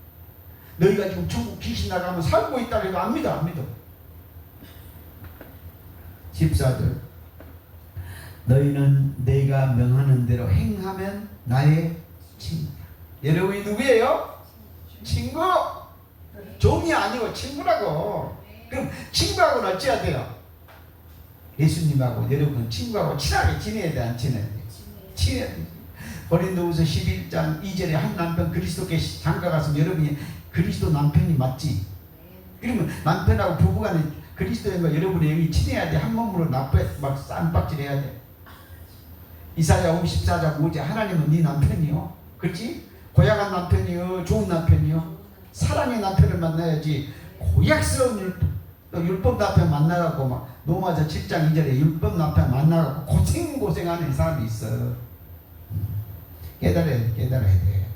너희가 지금 천국 귀신 나가면 살고 있다고 해도 안 믿어. 안 믿어. 14절 너희는 내가 명하는 대로 행하면 나의 친구다. 여러분이 누구예요? 친구. 종이 아니고 친구라고. 그럼 친구하고는 어찌해야 돼요? 예수님하고 여러분 친구하고 친하게 지내야 돼, 안 지내야 돼? 친해야 돼. 고린도후서 11장 2절에 한 남편 그리스도께 장가갔으면 여러분이 그리스도 남편이 맞지? 그러면 남편하고 부부간에 그리스도인과 여러분의 영이 친해야 돼. 한 몸으로 막 쌈박질해야 돼. 이사야 54장 5절 하나님은 네 남편이요. 그렇지? 고약한 남편이요. 좋은 남편이요. 사랑의 남편을 만나야지. 고약스러운 율법 남편 만나갖고 막 로마서 7장 2절에 율법 남편 만나갖고 고생하는 사람이 있어. 깨달아야 돼.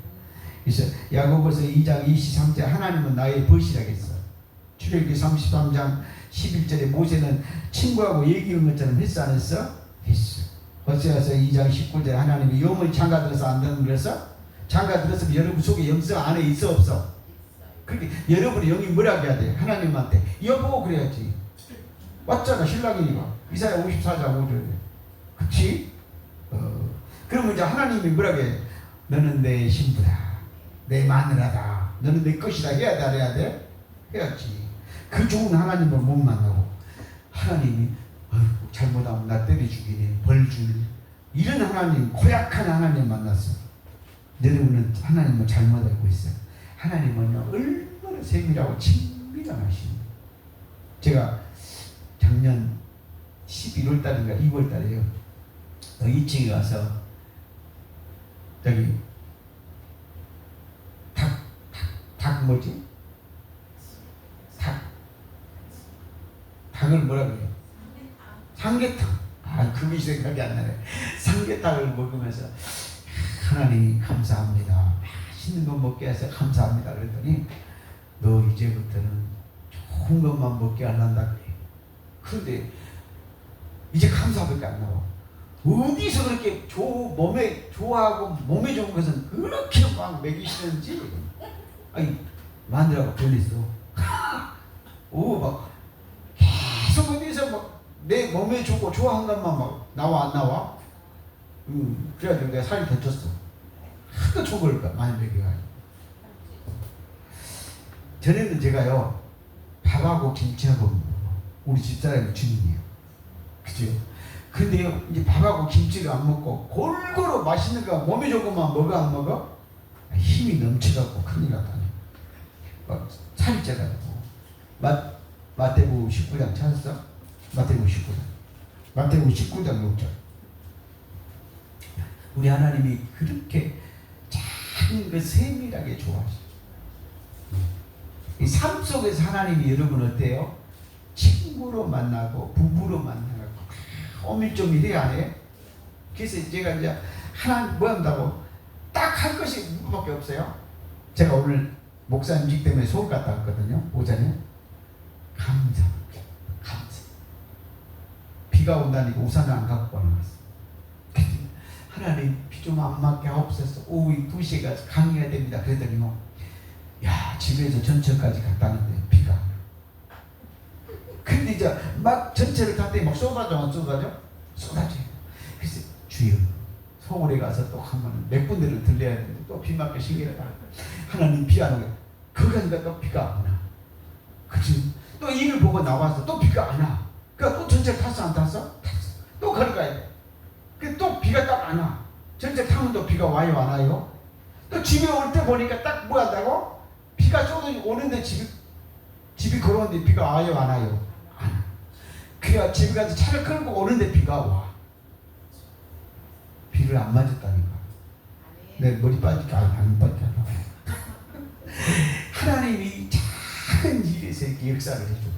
그래서 야고보서 2장 23절 하나님은 나의 벗이라고 했어. 출애굽기 33장 11절에 모세는 친구하고 얘기한 것처럼 했어 안 했어? 했어. 호세아서 2장 19절에 하나님이 영을 장가들어서 안 되는 그래서 장가들었으면 여러분 속에 영성 안에 있어 없어? 그렇게 여러분의 영이 뭐라고 해야 돼? 하나님한테 여보 그래야지. 맞잖아. 신랑이니까. 이사야 54장 5절에 그치? 그러면 이제 하나님이 뭐라고 해? 너는 내 신부다. 내 마누라다. 너는 내 것이다. 해야 돼? 안 해야 돼? 해야지. 그 좋은 하나님을 못 만나고 하나님이 잘못하면 나 때려 죽이네, 벌 주네, 이런 하나님, 고약한 하나님 만났어. 여러분은 하나님을 잘못 알고 있어요. 하나님은요 얼마나 세밀하고 친밀하신. 제가 작년 11월 달인가 2월 달에요 2층에 가서 저기 닭 뭐지? 닭을 뭐라 그래요? 삼계탕. 그게 생각이 안 나네. 삼계탕을 먹으면서 하나님 감사합니다. 맛있는 거 먹게 해서 감사합니다. 그랬더니 너 이제부터는 좋은 것만 먹게 하란다 그래. 그런데 이제 감사밖에 안 나와. 어디서 그렇게 몸에 좋아하고 몸에 좋은 것은 그렇게 막 먹이시는지. 아니 마누라가 변했어. 막 계속 어디서 막 내 몸에 좋고 좋아한 것만 막 나와 안 나와? 그래가지고 내가 살이 더 쪘어. 하도 좋을 까 많이 먹여가지고. 전에는 제가요 밥하고 김치하고 우리 집사람이 주인이에요. 그죠? 근데요 이제 밥하고 김치를 안 먹고 골고루 맛있는 거 몸에 좋은 것만 먹어 안 먹어? 힘이 넘쳐갖고 큰일 났다니. 막 살이 쪄가지고. 마태복음 19장 찾았어? 마태복음 19장 6절. 우리 하나님이 그렇게 작은 그 세밀하게 좋아하시죠. 이 삶 속에서 하나님이 여러분 어때요? 친구로 만나고 부부로 만나고 오밀조밀해 안 해? 그래서 제가 이제 하나님 뭐 한다고 딱 할 것이 뭐밖에 없어요. 제가 오늘 목사님직 때문에 서울 갔다 왔거든요. 오전에. 감사. 비가 온다니까 우산을 안 갖고 나왔어. 하나님 비 좀 안 맞게 하옵소서. 오후 2시에 가서 강의해야 됩니다. 그랬더니요. 야 집에서 전철까지 갔다는데 비가. 근데 이제 막 전철을 탔더니 막 쏟아져. 그래서 주여 서울에 가서 또 한번 몇 군데를 들려야 되는데 또 비 맞게 신기하다. 하나님 비 안 오게. 거기 가니까 또 비가 안 와. 그치? 또 일을 보고 나와서 또 비가 안 와. 그러니까 또 전철 탔어 안 탔어? 탔어. 또 걸어가야 돼. 또 비가 딱 안 와. 전철 타면 또 비가 와요 안 와요? 또 집에 올 때 보니까 딱 뭐 한다고? 비가 쏟아 오는데 집이 걸어오는데 비가 와요 안 와요? 안 와. 그래야 집에 가서 차를 끌고 오는데 비가 와. 비를 안 맞았다니까. 내 머리 빠질까? 안 빠질까? 하나님이 작은 일에서 이렇게 역사를 해줘.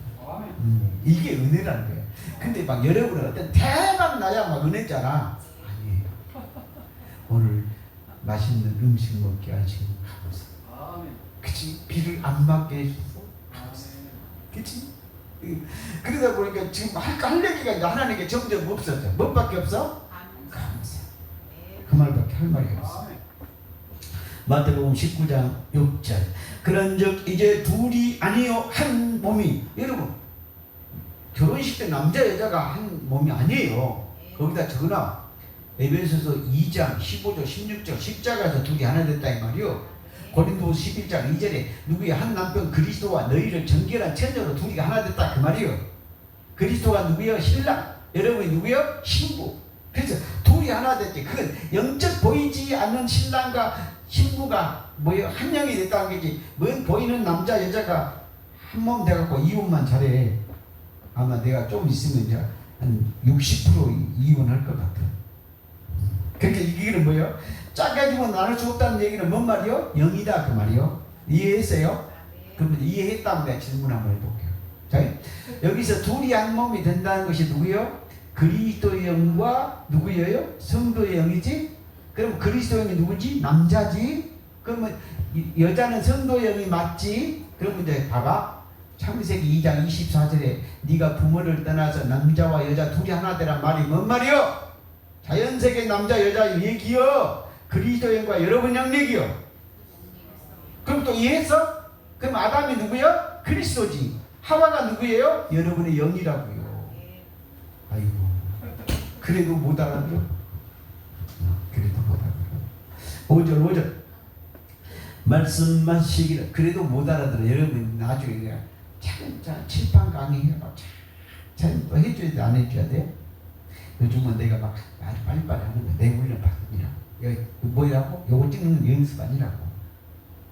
이게 은혜라는 거예요. 근데 막 여러분은 어떤 대박 나야 막 은혜잖아. 아니에요. 오늘 맛있는 음식 먹게 하시고 감사. 그치? 비를 안 맞게 해줘서 감사. 그치? 그러다 보니까 지금 할 얘기가 이제 하나님께 점점 없어져. 뭐밖에 없어? 감사. 그 말밖에 할 말이 없어. 마태복음 19장 6절. 그런즉 이제 둘이 아니요 한 몸이. 여러분 결혼식 때 남자 여자가 한 몸이 아니에요. 거기다 적어놔. 에베소서 2장 15절 16절 십자가에서 둘이 하나 됐다 이 말이요. 고린도서 11장 2절에 누구야 한 남편 그리스도와 너희를 정결한 처녀로 둘이 하나 됐다 그 말이요. 그리스도가 누구요? 신랑. 여러분이 누구요? 신부. 그래서 둘이 하나 됐지. 그건 영적 보이지 않는 신랑과 신부가 뭐예요? 한 영이 됐다는 거지. 뭔 보이는 남자 여자가 한 몸 돼갖고 이혼만 잘해. 아마 내가 좀 있으면 이제 한 60% 이혼할 것 같아. 그러니까 이게 뭐예요? 짝가지고 나눌 수 없다는 얘기는 뭔 말이요? 영이다 그 말이요. 이해했어요? 그러면 이해했다면 내가 질문 한번 해볼게요. 자, 여기서 둘이 한 몸이 된다는 것이 누구요? 그리스도의 영과 누구예요? 성도의 영이지? 그럼 그리스도의 영이 누구지? 남자지? 그러면 여자는 성도의 영이 맞지? 그러면 이제 봐봐. 창세기 2장 24절에 네가 부모를 떠나서 남자와 여자 둘이 하나 되란 말이 뭔 말이요? 자연세계 남자 여자 얘기요. 그리스도의 영과 여러분 영 얘기요. 그럼 또 이해했어? 그럼 아담이 누구요? 그리스도지. 하와가 누구예요? 여러분의 영이라고요. 아이고 그래도 못 알아들어. 그래도 못 알아들어. 5절 말씀하시기를 그래도 못 알아들어. 여러분 나중에 차근차근 칠판 강의해봐. 잘 또 해줘야 돼, 안 해줘야 돼? 요즘은 내가 막 말을 빨리빨리 하는 거야. 내 훈련 받으니라고. 여기 뭐라고? 요거 찍는 연습 아니라고.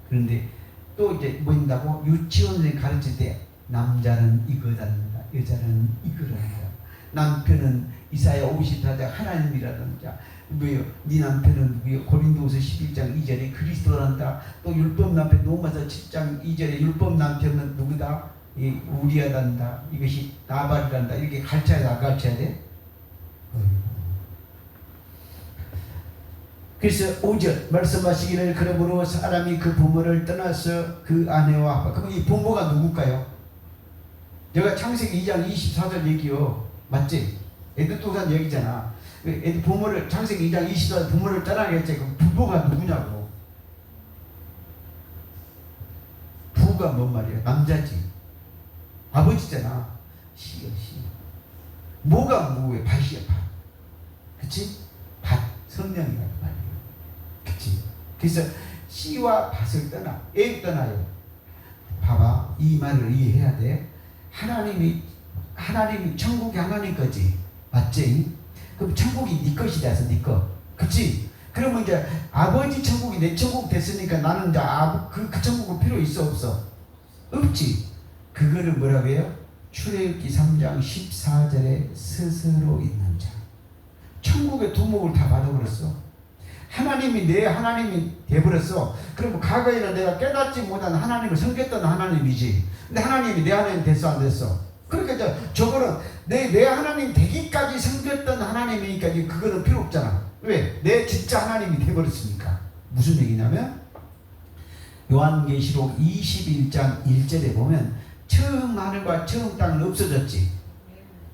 그런데 또 이제 뭐 있다고? 유치원생 가르칠 때 남자는 이거란다, 여자는 이거란다. 남편은 이사야 54장 하나님이라든가, 뭐요? 네 남편은 누구요? 고린도후서 11장 2절에 그리스도란다. 또 율법 남편 로마서 7장 2절에 율법 남편은 누구다? 이 우리야단다. 이것이 나발이란다. 이렇게 가르쳐야 돼, 안 가르쳐야 돼? 그래서 5절 말씀하시기를 그러므로 사람이 그 부모를 떠나서 그 아내와 그럼 이 부모가 누굴까요? 내가 창세기 2장 24절 얘기요. 맞지? 에드동산 얘기잖아. 부모를 창세기 2장 24절 부모를 떠나게 했지. 그럼 부모가 누구냐고. 부가 뭔 말이야? 남자지. 아버지잖아. 시야 시. 뭐가 뭐에 밭이야 밭. 그치? 밭 성령이란 말이에요. 그치? 그래서 씨와 밭을 떠나 애 떠나요. 봐봐, 이 말을 이해해야 돼. 하나님이 천국이 하나님 거지, 맞지? 그럼 천국이 네 것이 돼서 네 거, 그치? 그러면 이제 아버지 천국이 내 천국 됐으니까 나는 이제 그 천국은 필요 있어 없어? 없지. 그거를 뭐라고 해요? 출애굽기 3장 14절에 스스로 있는 자. 천국의 두목을 다 받아버렸어. 하나님이 내 하나님이 돼버렸어. 그럼 과거에는 내가 깨닫지 못한 하나님을 섬겼던 하나님이지. 근데 하나님이 내 하나님 됐어 안 됐어? 그러니까 저거는 내 하나님 되기까지 섬겼던 하나님이니까 그거는 필요 없잖아. 왜? 내 진짜 하나님이 돼버렸으니까. 무슨 얘기냐면 요한계시록 21장 1절에 보면 처음 하늘과 처음 땅은 없어졌지.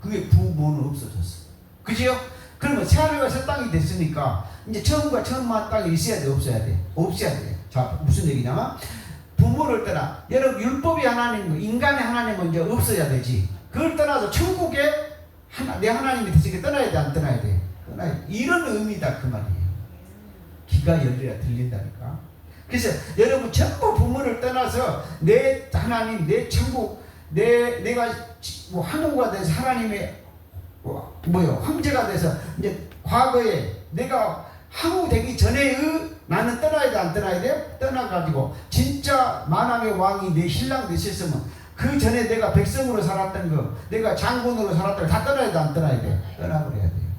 그게 부모는 없어졌어. 그지요? 그러면 새 하늘과 새 땅이 됐으니까 이제 처음과 처음 땅이 있어야 돼, 없어야 돼? 없어야 돼. 자, 무슨 얘기냐면 부모를 떠나. 여러분 율법이 하나님, 인간의 하나님은 이제 없어야 되지. 그걸 떠나서 천국에 내 하나님이 됐으니까 떠나야 돼, 안 떠나야 돼? 떠나야 돼. 이런 의미다 그 말이에요. 귀가 열려야 들린다니까. 그래서 여러분 전부 부모를 떠나서 내 하나님, 내 천국, 내가 뭐 한우가 돼서 하나님의 황제가 돼서 이제 과거에 내가 한우 되기 전에의 나는 떠나야 돼, 안 떠나야 돼? 떠나가지고 진짜 만왕의 왕이 내 신랑 되셨으면 그 전에 내가 백성으로 살았던 거, 내가 장군으로 살았던 거 다 떠나야 돼, 안 떠나야 돼? 떠나버려야 돼요.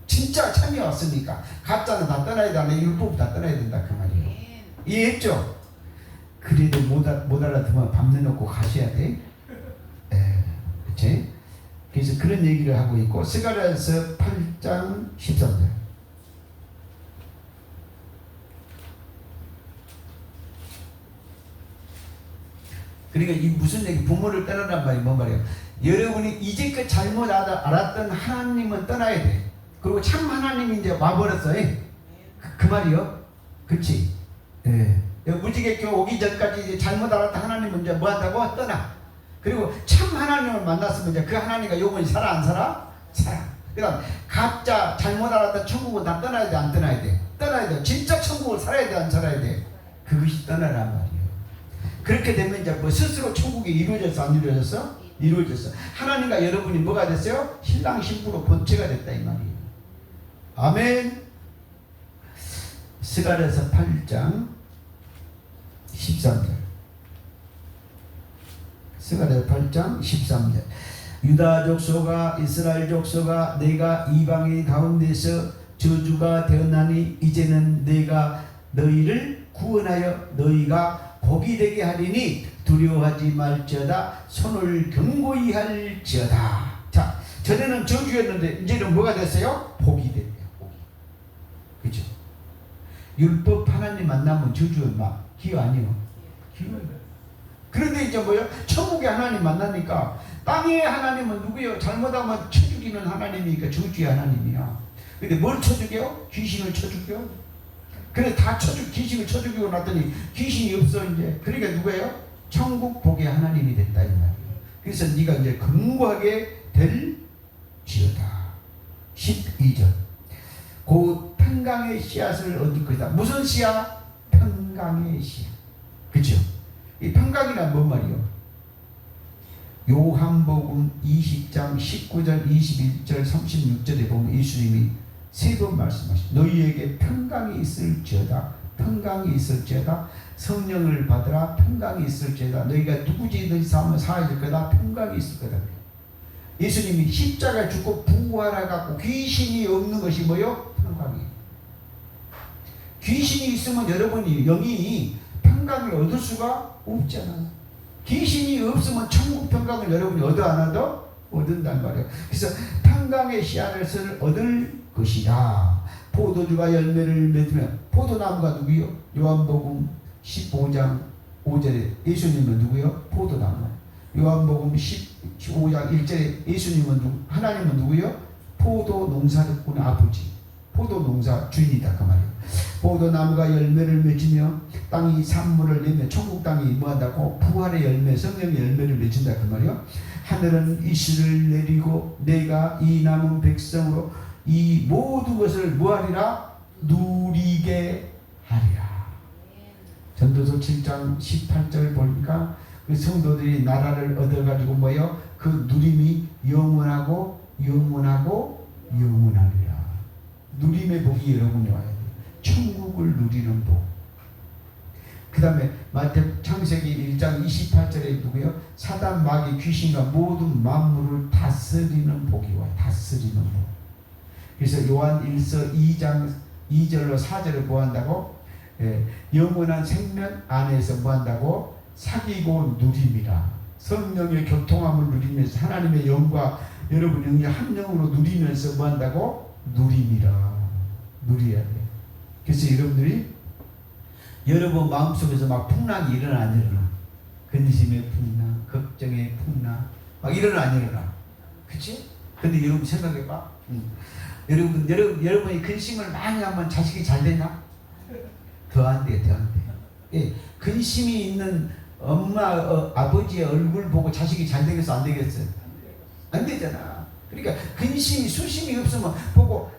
진짜 참이 왔으니까 가짜는 다 떠나야 돼, 내 율법 다 떠나야 된다 그 말이에요. 이해했죠? 그래도 못 알아듣으면 밥 내놓고 가셔야 돼. 그치? 그래서 그런 얘기를 하고 있고, 스가랴서 8장 13절. 그러니까 이 무슨 얘기? 부모를 떠나란 말이 뭔 말이에요? 여러분이 이제껏 잘못 알았던 하나님은 떠나야 돼. 그리고 참 하나님이 이제 와버렸어요. 그 말이요. 그치? 무지개교 오기 전까지 이제 잘못 알았던 하나님은 이제 뭐 한다고? 떠나. 그리고 참 하나님을 만났으면 이제 그 하나님과 영원히 살아, 안 살아? 살아. 그 다음 가짜 잘못 알았던 천국은 다 떠나야 돼, 안 떠나야 돼? 떠나야 돼. 진짜 천국을 살아야 돼, 안 살아야 돼? 그것이 떠나란 말이에요. 그렇게 되면 이제 뭐 스스로 천국이 이루어졌어, 안 이루어졌어? 이루어졌어. 하나님과 여러분이 뭐가 됐어요? 신랑 신부로 본체가 됐다 이 말이에요. 아멘. 스가랴서 8장 13절. 스가랴 8장 13절. 유다 족속아 이스라엘 족속아 내가 이방인 가운데서 저주가 되었나니 이제는 내가 너희를 구원하여 너희가 복이 되게 하리니 두려워하지 말지어다 손을 견고히 할지어다. 자, 전에는 저주였는데 이제는 뭐가 됐어요? 복이 됐네요. 복이. 그죠? 율법 하나님 만나면 저주는 막 기회 아니요? 기회예요. 그런데 이제 뭐요? 천국의 하나님 만나니까 땅의 하나님은 누구예요? 잘못하면 쳐 죽이는 하나님이니까 저주의 하나님이야. 근데 뭘 쳐 죽여? 귀신을 쳐 죽여. 그래 다 귀신을 쳐 죽이고 났더니 귀신이 없어 이제. 그러니까 누구예요? 천국 복의 하나님이 됐다 이 말이에요. 그래서 네가 이제 견고하게 될지어다. 12절. 곧 평강의 씨앗을 얻을 것이다. 무슨 씨앗? 평강의 씨앗. 그렇죠? 이 평강이란 뭔 말이요? 요한복음 20장 19절, 21절, 36절에 보면 예수님이 세 번 말씀하십니다. 너희에게 평강이 있을지어다. 평강이 있을지어다. 성령을 받으라. 평강이 있을지어다. 너희가 누구지든지 사하면 사해질 거다. 평강이 있을 거다. 예수님이 십자가에 죽고 부활해 갖고 귀신이 없는 것이 뭐요? 평강이. 귀신이 있으면 여러분이 영이 평강을 얻을 수가 없잖아요. 귀신이 없으면 천국 평강을 여러분이 얻어 안 얻어? 얻는단 말이에요. 그래서 평강의 씨앗을 얻을 것이다. 포도주가 열매를 맺으면 포도나무가 누구요? 요한복음 15장 5절에 예수님은 누구요? 포도나무. 요한복음 15장 1절에 예수님은 하나님은 누구요? 포도 농사꾼의 아버지. 포도 농사 주인이다 그 말이에요. 포도나무가 열매를 맺으며 땅이 산물을 내며 천국 땅이 뭐한다고? 부활의 열매, 성령의 열매를 맺는다 그 말이에요. 하늘은 이슬을 내리고 내가 이 남은 백성으로 이 모든 것을 뭐하리라? 누리게 하리라. 전도서 7장 18절 보니까 그 성도들이 나라를 얻어가지고 뭐요? 그 누림이 영원하고 영원하고 영원하리라. 누림의 복이 여러분이 와야 돼요. 천국을 누리는 복. 그 다음에 창세기 1장 28절에 누구요? 사단, 마귀, 귀신과 모든 만물을 다스리는 복이 와요. 다스리는 복. 그래서 요한 1서 2장 2절로 4절을 뭐한다고? 영원한 생명 안에서 뭐한다고? 사귀고 누림이라. 성령의 교통함을 누리면서 하나님의 영과 여러분 영이 한 영으로 누리면서 뭐한다고? 누림이라. 누려야 돼. 그래서 여러분들이 여러분 마음속에서 막 풍랑이 일어나 안 일어나? 근심의 풍랑, 걱정의 풍랑 막 일어나 안 일어나? 그치? 근데 여러분 생각해봐. 여러분이 근심을 많이 하면 자식이 잘 되나? 더 안 돼, 더 안 돼. 예, 근심이 있는 엄마, 아버지의 얼굴 보고 자식이 잘 되겠어, 안 되겠어? 안 되잖아. 그러니까 근심이, 수심이 없으면 보고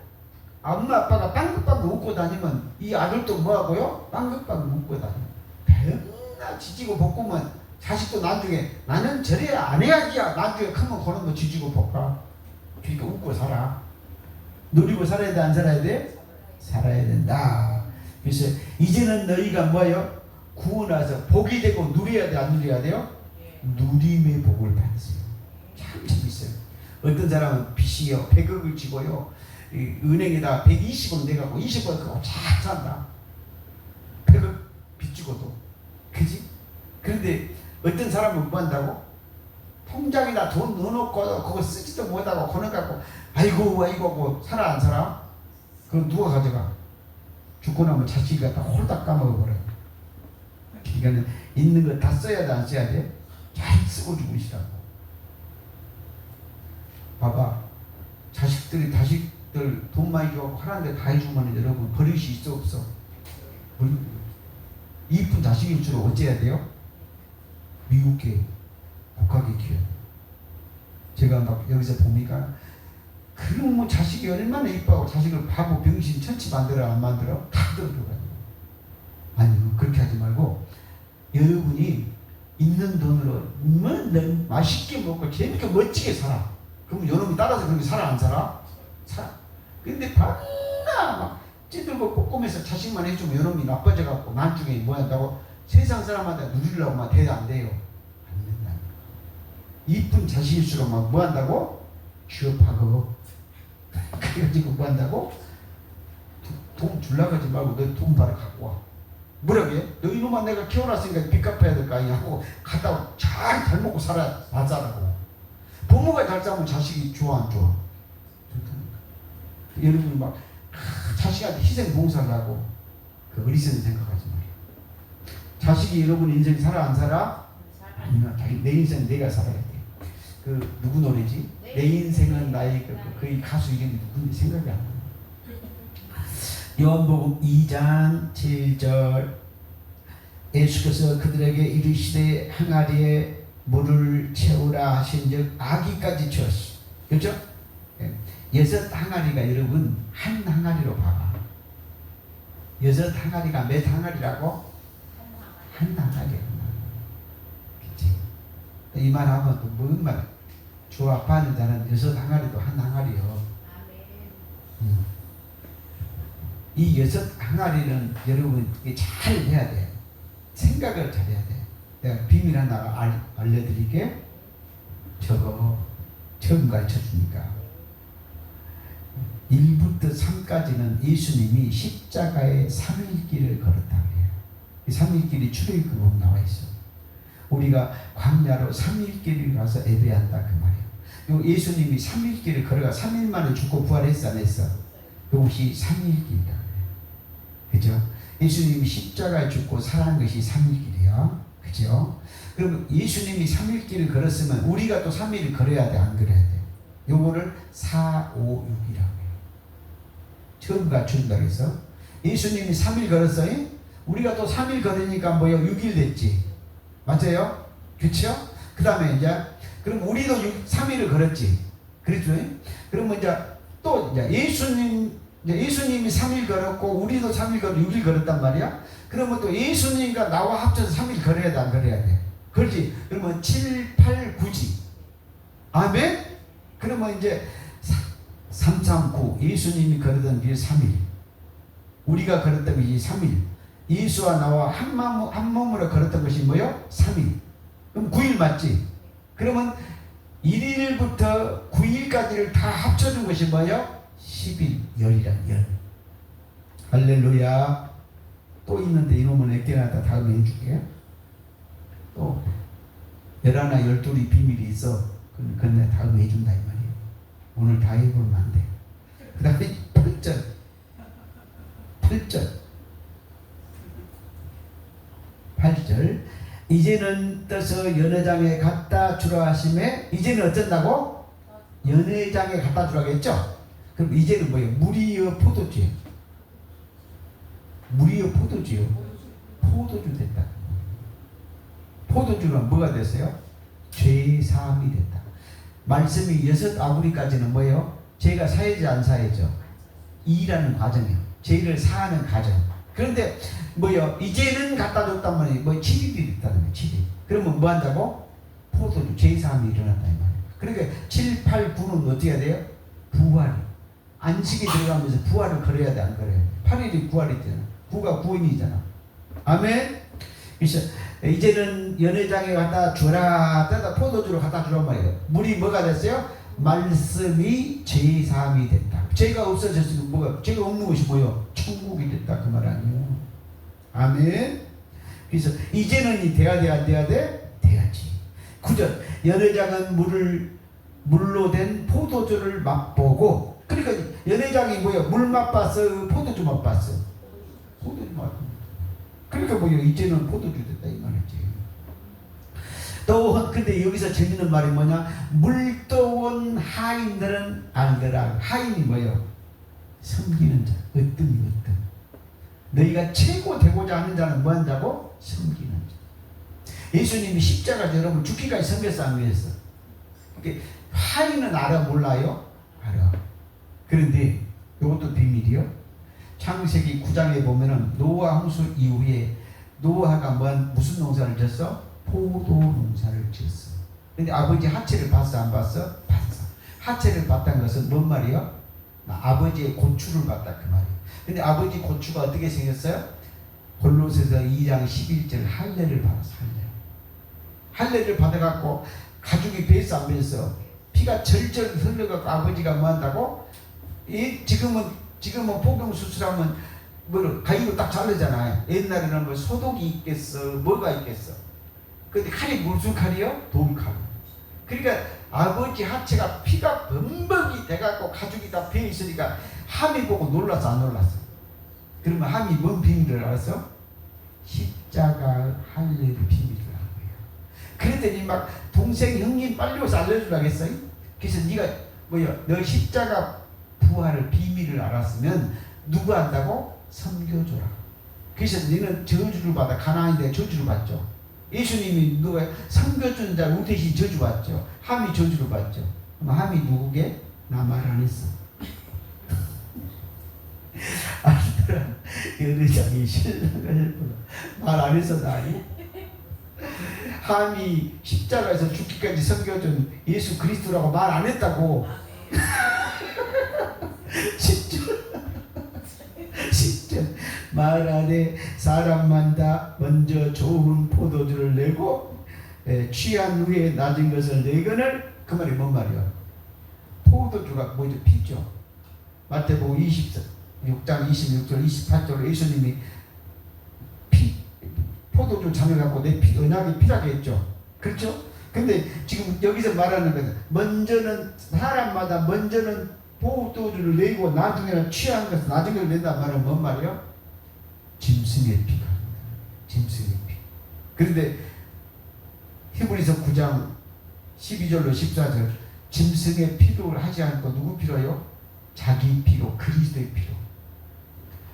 엄마, 아빠가 빵긋빵긋 웃고 다니면 이 아들도 뭐하고요? 빵긋빵긋 웃고 다녀. 맨날 지지고 볶으면 자식도 나중에 나는 저래야 안 해야지야. 나중에 크면 그런 거 지지고 볶아. 그러니까 웃고 살아. 누리고 살아야 돼, 안 살아야 돼? 살아야 된다. 그래서 이제는 너희가 뭐예요? 구원하서 복이 되고 누려야 돼, 안 누려야 돼요? 누림의 복을 받으세요. 참 재밌어요. 어떤 사람은 빚이요 100억을 지고요 은행에다 120원 내갖고 20원 갖고 쫙 산다. 100억 빚지고도. 그지? 그런데 어떤 사람은 뭐 한다고? 통장에다 돈 넣어놓고 그거 쓰지도 못하고 그거 갖고 아이고 하고 살아 안 살아? 그럼 누가 가져가? 죽고 나면 자식이 갖다 홀딱 까먹어버려. 그러니까 있는 거 다 써야 돼, 안 써야 돼? 잘 쓰고 죽으시라고. 봐봐. 자식들 돈 많이 주고 하라는데 다 해주면 여러분 버릇이 있어 없어? 이쁜 자식일수록 어째야 돼요? 미국계 국가계 키워야 돼요. 제가 막 여기서 보니까 그럼 뭐 자식이 얼마나 이뻐하고 자식을 바보 병신 천치 만들어 안 만들어? 다 들어가지고. 아니 그렇게 하지 말고 여러분이 있는 돈으로 맛있게 먹고 재밌게 멋지게 살아. 그럼 요놈이 따라서 그렇게 살아 안 살아? 살아. 근데 밤낮 막 찌들고 꼼꼼해서 자식만 해주면 요놈이 나빠져갖고 나중에 뭐 한다고 세상 사람한테 누리려고 막 돼도 안 돼요. 안 된다. 이쁜 자식일수록 막 뭐 한다고? 취업하고 그래가지고 뭐 한다고? 돈 줄라고 하지 말고 너 돈 바로 갖고 와. 뭐라고 해? 너 이놈아 내가 키워놨으니까 빚 갚아야 될 거 아니야 하고 갔다 잘 먹고 살자라고. 부모가 잘 싸면 자식이 좋아 안 좋아? 좋다니까. 여러분이 막 자식한테 희생 봉사를 하고 그 어리석은 생각하지 말이야. 자식이 여러분 인생 살아 안 살아? 아니야. 내 인생 내가 살아야 돼. 그 누구 노래지? 내 인생은 나의 그 가수 이름이 누군지 생각이 안 나. 요한복음 2장 7절 예수께서 그들에게 이르시되 항아리에 물을 채우라 하신즉 아기까지 채웠어. 그렇죠? 여섯 항아리가 여러분 한 항아리로 봐봐. 여섯 항아리가 몇 항아리라고? 한 항아리. 그치? 이 말 하면 또 뭔 말? 주 아파하는 자는 여섯 항아리도 한 항아리요. 이 여섯 항아리는 여러분 잘 해야 돼. 생각을 잘 해야 돼. 내가 비밀 하나 알려드릴게. 저거 처음 가르쳐 주니까 1부터 3까지는 예수님이 십자가의 3일길을 걸었다고 해요. 이 3일길이 출애굽기 보면 나와 있어. 우리가 광야로 3일길을 가서 예배한다 그 말이에요. 요 예수님이 3일길을 걸어가 3일 만에 죽고 부활했어 안 했어? 이것이 3일길이다. 그죠? 예수님이 십자가에 죽고 살아난 것이 3일길이야. 그죠? 그럼 예수님이 3일길을 걸었으면 우리가 또 3일을 걸어야 돼, 안 걸어야 돼? 요거를 4, 5, 6이라고 해요. 처음 갖춘다 그래서 예수님이 3일 걸었어요. 우리가 또 3일 걸으니까 뭐요? 6일 됐지. 맞아요? 그쵸? 그 다음에 이제 그럼 우리도 3일을 걸었지. 그렇죠? 그러면 이제 또 이제 예수님이 3일 걸었고 우리도 3일 걸고 6일 걸었단 말이야. 그러면 또 예수님과 나와 합쳐서 3일 걸어야 돼, 안 걸어야 돼? 그렇지. 그러면 7, 8, 9지. 아멘? 그러면 이제 3, 3, 9 예수님이 걸었던 게 3일, 우리가 걸었던 것이 3일, 예수와 나와 한 몸으로 걸었던 것이 뭐요? 3일. 그럼 9일 맞지? 그러면 1일부터 9일까지를 다 합쳐준 것이 뭐요? 10일, 열이란 열. 할렐루야. 또 있는데 이놈은 애껴나다 다음에 해줄게. 또 11, 12이 비밀이 있어. 그건 내가 다음에 해준다 이 말이에요. 오늘 다 해보면 안 돼. 그 다음에 8절 이제는 떠서 연회장에 갖다 주라 하심에 이제는 어쩐다고? 연회장에 갖다 주라고 했죠? 그럼 이제는 뭐예요? 물이여 포도주예요. 물이여 포도주요. 포도주 됐다. 포도주는 뭐가 됐어요? 죄사함이 됐다. 말씀이 6 아구리까지는 뭐예요? 죄가 사해져 안 사해져? 이라는 과정이에요. 죄를 사하는 과정. 그런데 뭐요? 이제는 갖다 줬단 말이에요. 뭐 7일이 됐다는 거예요. 7일. 그러면 뭐 한다고? 포도주 죄사함이 일어났다 이 말이에요. 그러니까 7, 8, 9는 어떻게 해야 돼요? 부활. 안식이 들어가면서 부활을 걸어야 돼, 안 걸어야 돼? 8일이 부활이 되잖아. 9가 구원이잖아. 아멘. 그래서 이제는 연회장에 갖다 주라. 따다 포도주로 갖다 주란 말이에요. 물이 뭐가 됐어요? 말씀이 죄사함이 됐다. 죄가 없어졌으면 뭐가? 죄가 없는 것이 뭐요? 천국이 됐다 그 말 아니에요. 아멘. 그래서 이제는 이 돼야 돼, 안 돼야 돼? 돼야지. 9절 연회장은 물로 된 포도주를 맛보고. 그러니까 연회장이 뭐예요? 물 맛봤어? 포도주 맛봤어? 포도주 맛. 그러니까 뭐예요? 이제는 포도주 됐다 이 말이지. 또 근데 여기서 재밌는 말이 뭐냐? 물도원 하인들은 알더라. 하인이 뭐예요? 섬기는 자. 으뜸이 으뜸. 너희가 최고 되고자 하는 자는 뭐 한다고? 섬기는 자. 예수님이 십자가 여러분 죽기까지 섬겼어 안 섬겼어? 하인은 알아 몰라요? 알아. 그런데 이것도 비밀이요. 창세기 9장에 보면은 노아 홍수 이후에 노아가 무슨 농사를 지었어? 포도 농사를 지었어. 근데 아버지 하체를 봤어 안 봤어? 봤어. 하체를 봤다는 것은 뭔 말이에요? 아버지의 고추를 봤다 그 말이에요. 근데 아버지 고추가 어떻게 생겼어요? 골로새서 2장 11절 할례를 받았어. 할례를 받아갖고 가죽이 배했어 안 배했어? 피가 절절 흘러갖고 아버지가 뭐 한다고? 지금은 포경 수술하면 가위로 딱 자르잖아요. 옛날에는 뭐 소독이 있겠어, 뭐가 있겠어. 근데 칼이 무슨 칼이요? 돌칼. 그러니까 아버지 하체가 피가 범벅이 돼갖고 가죽이 다 배어 있으니까 함이 보고 놀랐어 안 놀랐어? 그러면 함이 뭔 비밀을 알았어? 십자가 할례의 비밀을 안 거예요. 그랬더니 막 동생 형님 빨리 와서 알려주라고 했어요. 그래서 네가 너 십자가 부활을 비밀을 알았으면 누구 한다고? 섬겨줘라. 그래서 너는 저주를 받아. 가나안인데 저주를 받죠. 예수님이 누가 섬겨주는 자 우리 대신 저주받죠. 함이 저주를 받죠. 그럼 함이 누구게? 나 말 안 했어. 여자장이 신랑을 말 안 해서 나니? 함이 십자가에서 죽기까지 섬겨준 예수 그리스도라고 말 안 했다고. 10절 말 안에 사람마다 먼저 좋은 포도주를 내고 취한 후에 낮은 것을 내거늘. 그 말이 뭔 말이야? 포도주가 뭐죠? 피죠. 마태복음 26장 26절 28절로 예수님이 포도주 잔을 갖고 내 피, 언약의 피라고 했죠. 그렇죠? 근데 지금 여기서 말하는 것은 먼저는 사람마다 먼저는 포도주를 내고 나중에는 취한 것을 나중에 낸단 말은 뭔 말이에요? 짐승의 피가. 짐승의 피. 그런데 히브리서 9장 12절로 14절 짐승의 피로를 하지 않고 누구 피로요? 자기 피로, 그리스도의 피로.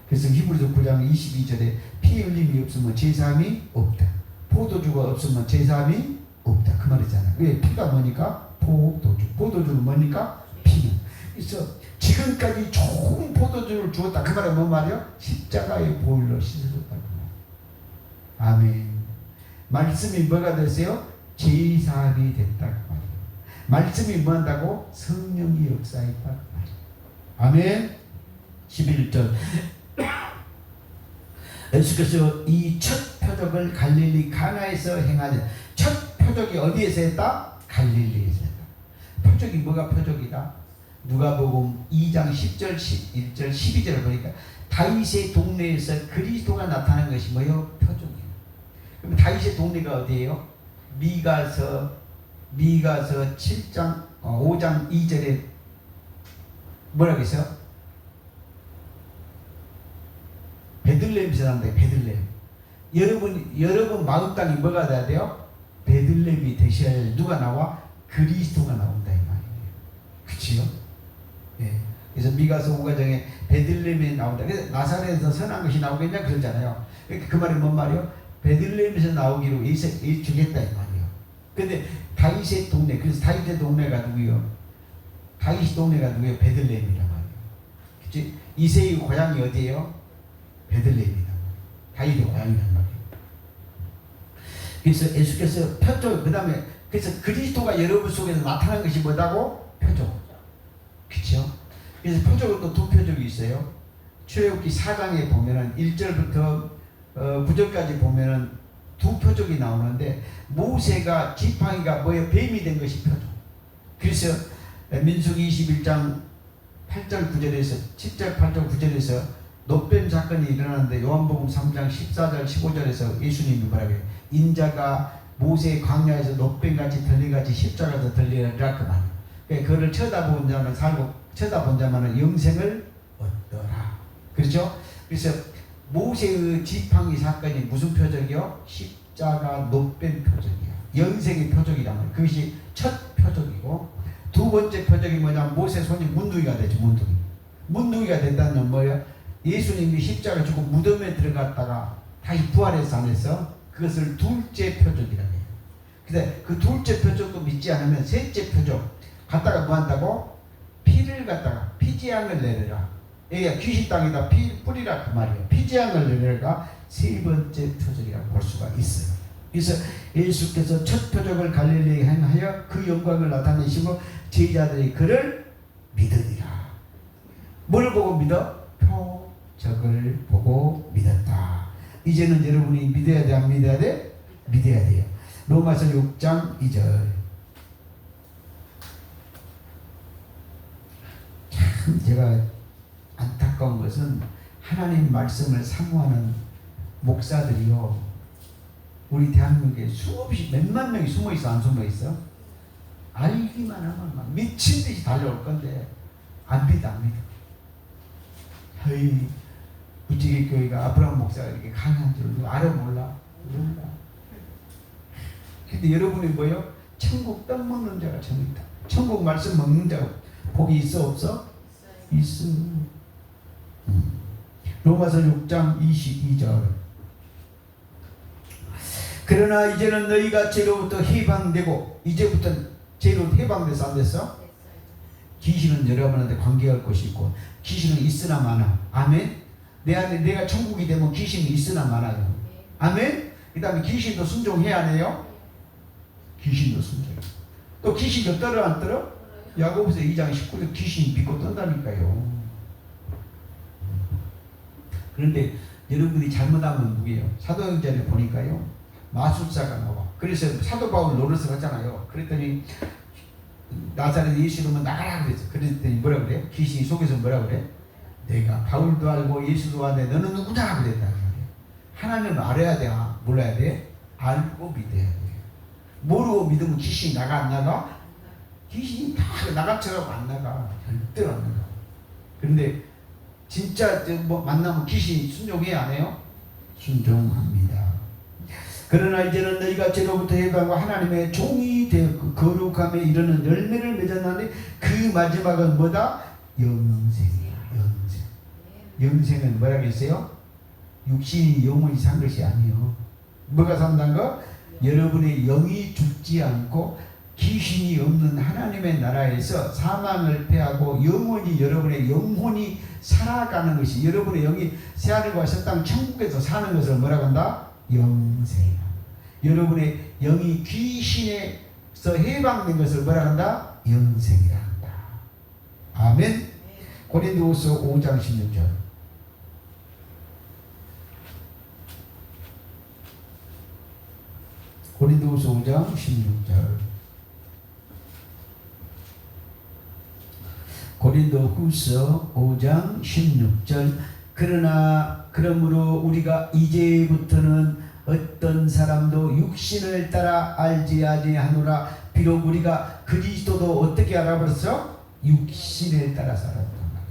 그래서 히브리서 9장 22절에 피 흘림이 없으면 제사함이 없다. 포도주가 없으면 제사함이 없다. 그 말이잖아요. 왜? 피가 뭐니까? 포도주. 포도주는 뭐니까? 피는. 그래서 지금까지 좋은 포도주를 주었다. 그 말은 뭔 말이요? 십자가의 보혈로 씻어줬다고. 아멘. 말씀이 뭐가 됐어요? 제사함이 됐다. 그 말이에요. 말씀이 뭐 한다고? 성령이 역사했다. 그 말이에요. 아멘. 11절 예수께서 이 첫 표적을 갈릴리 가나에서 행하니, 첫 표적이 어디에서 했다? 갈릴리에서 했다. 표적이 뭐가 표적이다? 누가복음 2장 10절 11절 12절을 보니까 다윗의 동네에서 그리스도가 나타난 것이 뭐예요? 표적이에요. 그럼 다윗의 동네가 어디예요? 미가서 7장 5장 2절에 뭐라고 했어요? 베들레헴에서 나온다. 베들레헴. 여러분 마음 땅이 뭐가 돼야 돼요? 베들레헴이 되셔야 할 누가 나와? 그리스도가 나온다 이 말이에요. 그치요? 예. 그래서 미가서 5가정에 베들레헴에 나온다. 그래서 나사렛에서 선한 것이 나오겠냐 그러잖아요. 그 말이 뭔 말이에요? 베들레헴에서 나오기로 예측했다 이 말이에요. 근데 다윗의 동네, 그래서 다윗의 동네가 누구요? 다윗의 동네가 누구요? 베들레헴이란 말이에요. 그치? 이새의 고향이 어디예요? 베들레헴이다. 다윗의 고향이란 말이에요. 그래서 예수께서 표적, 그 다음에 그래서 그리스도가 여러분 속에서 나타난 것이 뭐다고? 표적. 그렇죠? 그래서 표적은 또 두 표적이 있어요. 출애굽기 4장에 보면은 1절부터 9절까지 보면은 두 표적이 나오는데, 모세가 지팡이가 뭐예요? 뱀이 된 것이 표적. 그래서 민수기 21장 8절 9절에서 7절 8절 9절에서 노뱀 사건이 일어났는데, 요한복음 3장 14절 15절에서 예수님이 뭐라고 해요? 인자가 모세의 광야에서 노뱀같이 들리같이 십자가에서 들리라 그 말. 그거를 쳐다본 자는 살고 쳐다본 자만은 영생을 얻더라. 그렇죠? 그래서 모세의 지팡이 사건이 무슨 표적이요? 십자가 노뱀 표적이야. 영생의 표적이란 말이에요. 그것이 첫 표적이고, 두 번째 표적이 뭐냐면 모세 손이 문둥이가 되죠. 문둥이가 된다는 건 뭐예요? 예수님이 십자가 죽고 무덤에 들어갔다가 다시 부활해서 안 해서 그것을 둘째 표적이라고 해요. 근데 그 둘째 표적도 믿지 않으면 셋째 표적 갖다가 뭐 한다고? 피를 갖다가 피지향을 내려라. 얘가 귀신 땅에다 피 뿌리라 그 말이에요. 피지향을 내려가 세 번째 표적이라고 볼 수가 있어요. 그래서 예수께서 첫 표적을 갈릴리에 행하여 그 영광을 나타내시고 제자들이 그를 믿으리라. 뭘 보고 믿어? 표적을 보고 믿었다. 이제는 여러분이 믿어야 돼, 안 믿어야 돼? 믿어야 돼요. 로마서 6장 2절. 참 제가 안타까운 것은 하나님 말씀을 사모하는 목사들이요, 우리 대한민국에 수없이 몇만 명이 숨어 있어, 안 숨어 있어? 알기만 하면 막 미친 듯이 달려올 건데 안 믿어. 허이 부지기 교회가 아브라함 목사가 이렇게 강한 줄 알아 몰라. 근데 여러분이 뭐예요? 천국 떡 먹는 자가 천국이다. 천국 말씀 먹는 자가 복이 있어 없어? 있어. 로마서 6장 22절. 그러나 이제는 너희가 죄로부터 해방되고, 이제부터 죄로 해방돼서 안 됐어? 귀신은 여러분한테 관계할 것이 있고, 귀신은 있으나 마나. 아멘. 내 안에 내가 천국이 되면 귀신이 있으나 마나요. 아멘. 그 다음에 귀신도 순종해야 해요. 귀신도 순종해. 또 귀신도 떨어 안 떨어? 야고보서 2장 19절 귀신이 비고 떤다니까요. 그런데 여러분이 잘못하면 누구예요? 사도행전에 보니까요. 마술사가 나와. 그래서 사도 바울 노릇을 하잖아요. 그랬더니 나사렛 예수 이름은 나가라 그랬어. 그랬더니 뭐라 그래요? 귀신이 속에서 뭐라 그래? 내가 바울도 알고 예수도 아는데 너는 누구냐 그랬다. 하나님을 알아야 돼? 몰라야 돼? 알고 믿어야 돼. 모르고 믿으면 귀신이 나가 안 나가? 귀신이 다 나가처럼 안 나가. 절대로 안 나가. 그런데 진짜 뭐 만나면 귀신이 순종해 안 해요? 순종합니다. 그러나 이제는 너희가 죄로부터 해방하고 하나님의 종이 되어 거룩함에 이르는 열매를 맺었나니 그 마지막은 뭐다? 영생이야. 영생. 영생은 뭐라고 했어요? 육신이 영원히 산 것이 아니에요. 뭐가 산다는 거? 여러분의 영이 죽지 않고 귀신이 없는 하나님의 나라에서 사망을 패하고 영원히 여러분의 영혼이 살아가는 것이, 여러분의 영이 새하늘과 새 땅 천국에서 사는 것을 뭐라고 한다? 영생. 여러분의 영이 귀신에서 해방된 것을 뭐라고 한다? 영생이라 한다. 아멘. 고린도후서 5장 16절. 고린도후서 5장 16절. 고린도후서 5장 16절. 그러므로 우리가 이제부터는 어떤 사람도 육신을 따라 알지 아니하노라. 비록 우리가 그리스도도 어떻게 알아버렸어? 육신을 따라 살았단 말이야.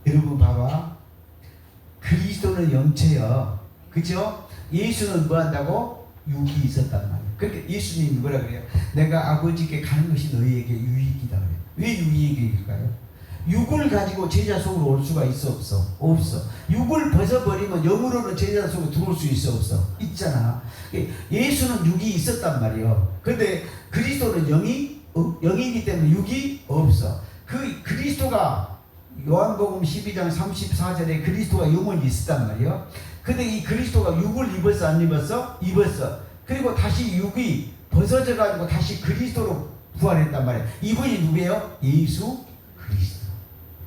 여러분 봐봐. 그리스도는 영체요. 그죠? 예수는 뭐 한다고? 육이 있었단 말이야. 그러니까 예수님이 뭐라 그래요? 내가 아버지께 가는 것이 너희에게 유익이다 그래요. 왜 유익일까요? 육을 가지고 제자 속으로 올 수가 있어 없어? 없어. 육을 벗어버리면 영으로는 제자 속으로 들어올 수 있어 없어? 있잖아. 예수는 육이 있었단 말이에요. 그런데 그리스도는 영이기 때문에 육이 없어. 그 그리스도가 요한복음 12장 34절에 그리스도가 영원히 있었단 말이에요. 근데 이 그리스도가 육을 입었어 안 입었어? 입었어. 그리고 다시 육이 벗어져 가지고 다시 그리스도로 부활했단 말이에요. 이분이 누구예요? 예수 그리스도.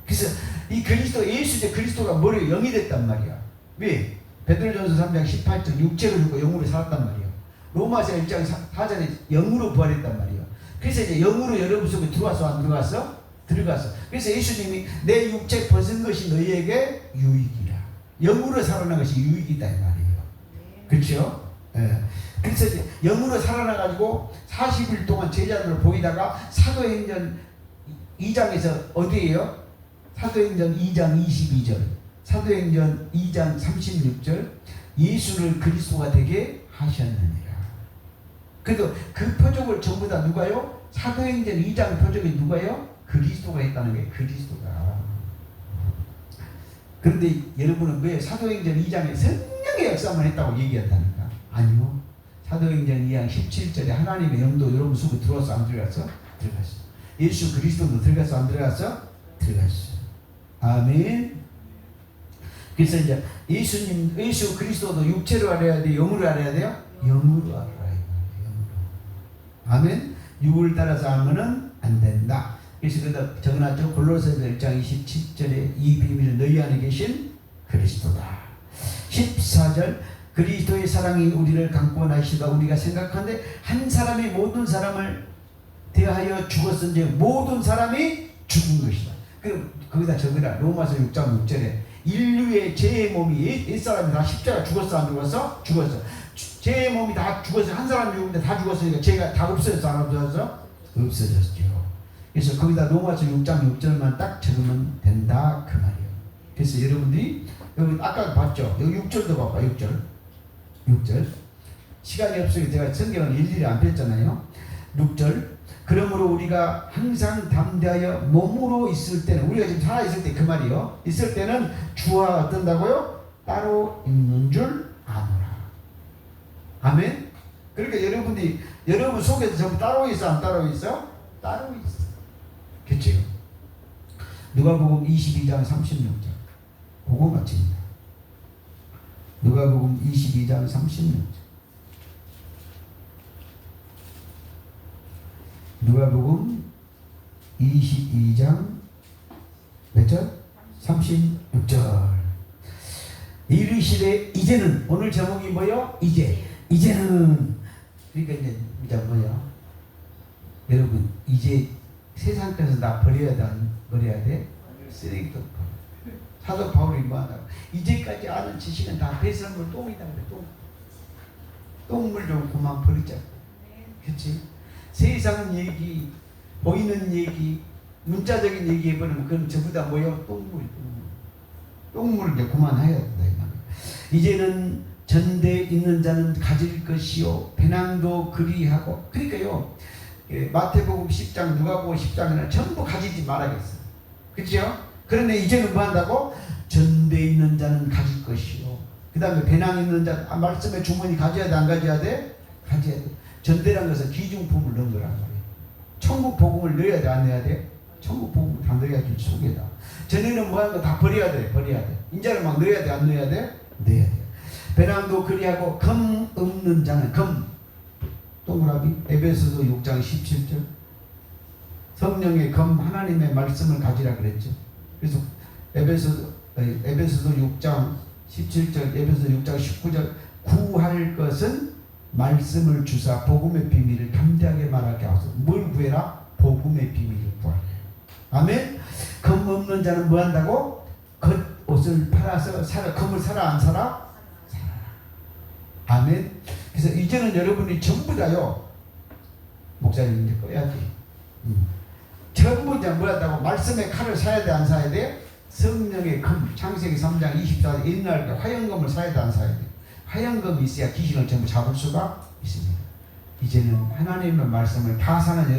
그래서 이 그리스도, 예수의 그리스도가 뭐래요? 영이 됐단 말이야. 왜? 베드로전서 3장 18절 육체를 입고 영으로 살았단 말이야. 로마서 1장 4절에 영으로 부활했단 말이야. 그래서 이제 영으로 여러분 속에 들어왔어 안 들어왔어? 들어갔어. 그래서 예수님이 내 육체 벗은 것이 너희에게 유익이라. 영으로 살아난 것이 유익이다 이 말이에요. 그렇죠? 예. 그래서 이제 영으로 살아나가지고 40일 동안 제자들을 보이다가 사도행전 2장에서 어디에요? 사도행전 2장 22절, 사도행전 2장 36절, 예수를 그리스도가 되게 하셨느니라. 그래도 그 표적을 전부 다 누가요? 사도행전 2장 표적이 누가요? 그리스도가 했다는 게 그리스도가. 그런데 여러분은 왜 사도행전 2장에 성령의 역사만 했다고 얘기한다니까? 아니요. 사도행전 2장 17절에 하나님의 영도 여러분 속에 들어와서 안 들어갔어? 들어갔어. 예수 그리스도도 들어갔어 안 들어갔어? 들어갔어. 아멘. 그래서 이제 예수 그리스도도 육체로 알아야 돼요? 영으로 알아야 돼요? 영으로 알아야 돼요. 영으로. 아멘. 육을 따라서 하면은 안 된다. 그래서 그다 적어놨죠. 골로새서 1장 27절에 이 비밀은 너희 안에 계신 그리스도다. 14절 그리스도의 사랑이 우리를 강권하시다. 우리가 생각하는데 한 사람이 모든 사람을 대하여 죽었은즉 모든 사람이 죽은 것이다. 그럼 거기다 적으라. 로마서 6장 6절에 인류의 죄의 몸이 옛사람이 다 십자가 죽었어 안 죽었어? 죽었어. 죄의 몸이 다 죽었어. 한 사람이 죽는데 다 죽었으니까 죄가 다 없어졌어 안 없어졌어? 없어졌죠. 그래서 거기다 로마서 6장 6절만 딱 적으면 된다 그 말이에요. 그래서 여러분들이 여기 아까 봤죠? 여기 6절도 봐봐. 6절 시간이 없으니 제가 성경을 일일이 안 폈잖아요. 6절 그러므로 우리가 항상 담대하여 몸으로 있을 때는, 우리가 지금 살아있을 때 그 말이요, 있을 때는 주와 어떤다고요? 따로 있는 줄 아노라. 아멘. 그러니까 여러분들이 여러분 속에서 전부 따로 있어 안 따로 있어? 따로 있어. 그렇죠? 누가복음 22장 36절 그거 맞습니다. 누가복음 22장 36절 누가복음 22장 몇 절? 36절. 이르시되 이제는, 오늘 제목이 뭐요? 이제는. 그러니까 이제 뭐야? 여러분, 이제 세상 것은 다 버려야 돼, 안 버려야 돼? 쓰레기도 버려. 사도 바울이 뭐하냐고, 이제까지 아는 지식은 다 배설물 똥이다 그래. 똥물 좀 그만 버리자. 그렇지? 세상 얘기, 보이는 얘기, 문자적인 얘기 해보면 그건 전부 다 뭐예요? 똥물 이제 그만해야 된다 이 말이야. 이제는 전대 있는 자는 가질 것이요 배낭도 그리하고. 그러니까요, 마태복음 10장, 누가복음 10장에는 전부 가지지 말아야겠어. 그렇죠? 그런데 이제는 뭐 한다고? 전대 있는 자는 가질 것이요. 그 다음에 배낭 있는 자, 말씀의 주머니 가져야 돼, 안 가져야 돼? 가져야 돼. 전대란 것은 기중품을 넣은 거란 말이에요. 천국 복음을 넣어야 돼, 안 넣어야 돼? 천국 복음을 다 넣어야지 속에다. 전에는 뭐 하는 거 다 버려야 돼. 이제는 막 넣어야 돼, 안 넣어야 돼? 넣어야 돼. 배낭도 그리하고 검 없는 자는, 검 동그라미 에베소서 6장 17절. 성령의 검, 하나님의 말씀을 가지라 그랬죠. 그래서 에베소서 6장 17절, 에베소서 6장 19절, 구할 것은 말씀을 주사 복음의 비밀을 담대하게 말하게 하소서. 뭘 구해라? 복음의 비밀을 구하라. 아멘. 검 없는 자는 뭐 한다고? 겉옷을 팔아서 사라. 검을 사라, 안 사라? 사라. 아멘. 그래서 이제는 여러분이 전부 다요, 목사님 이제 꺼야지. 전부 다 뭐 한다고? 말씀의 칼을 사야 돼, 안 사야 돼? 성령의 검, 창세기 3장 24절, 옛날 화영검을 사야 돼, 안 사야 돼? 화영검이 있어야 귀신을 전부 잡을 수가 있습니다. 이제는 하나님의 말씀을 다 사는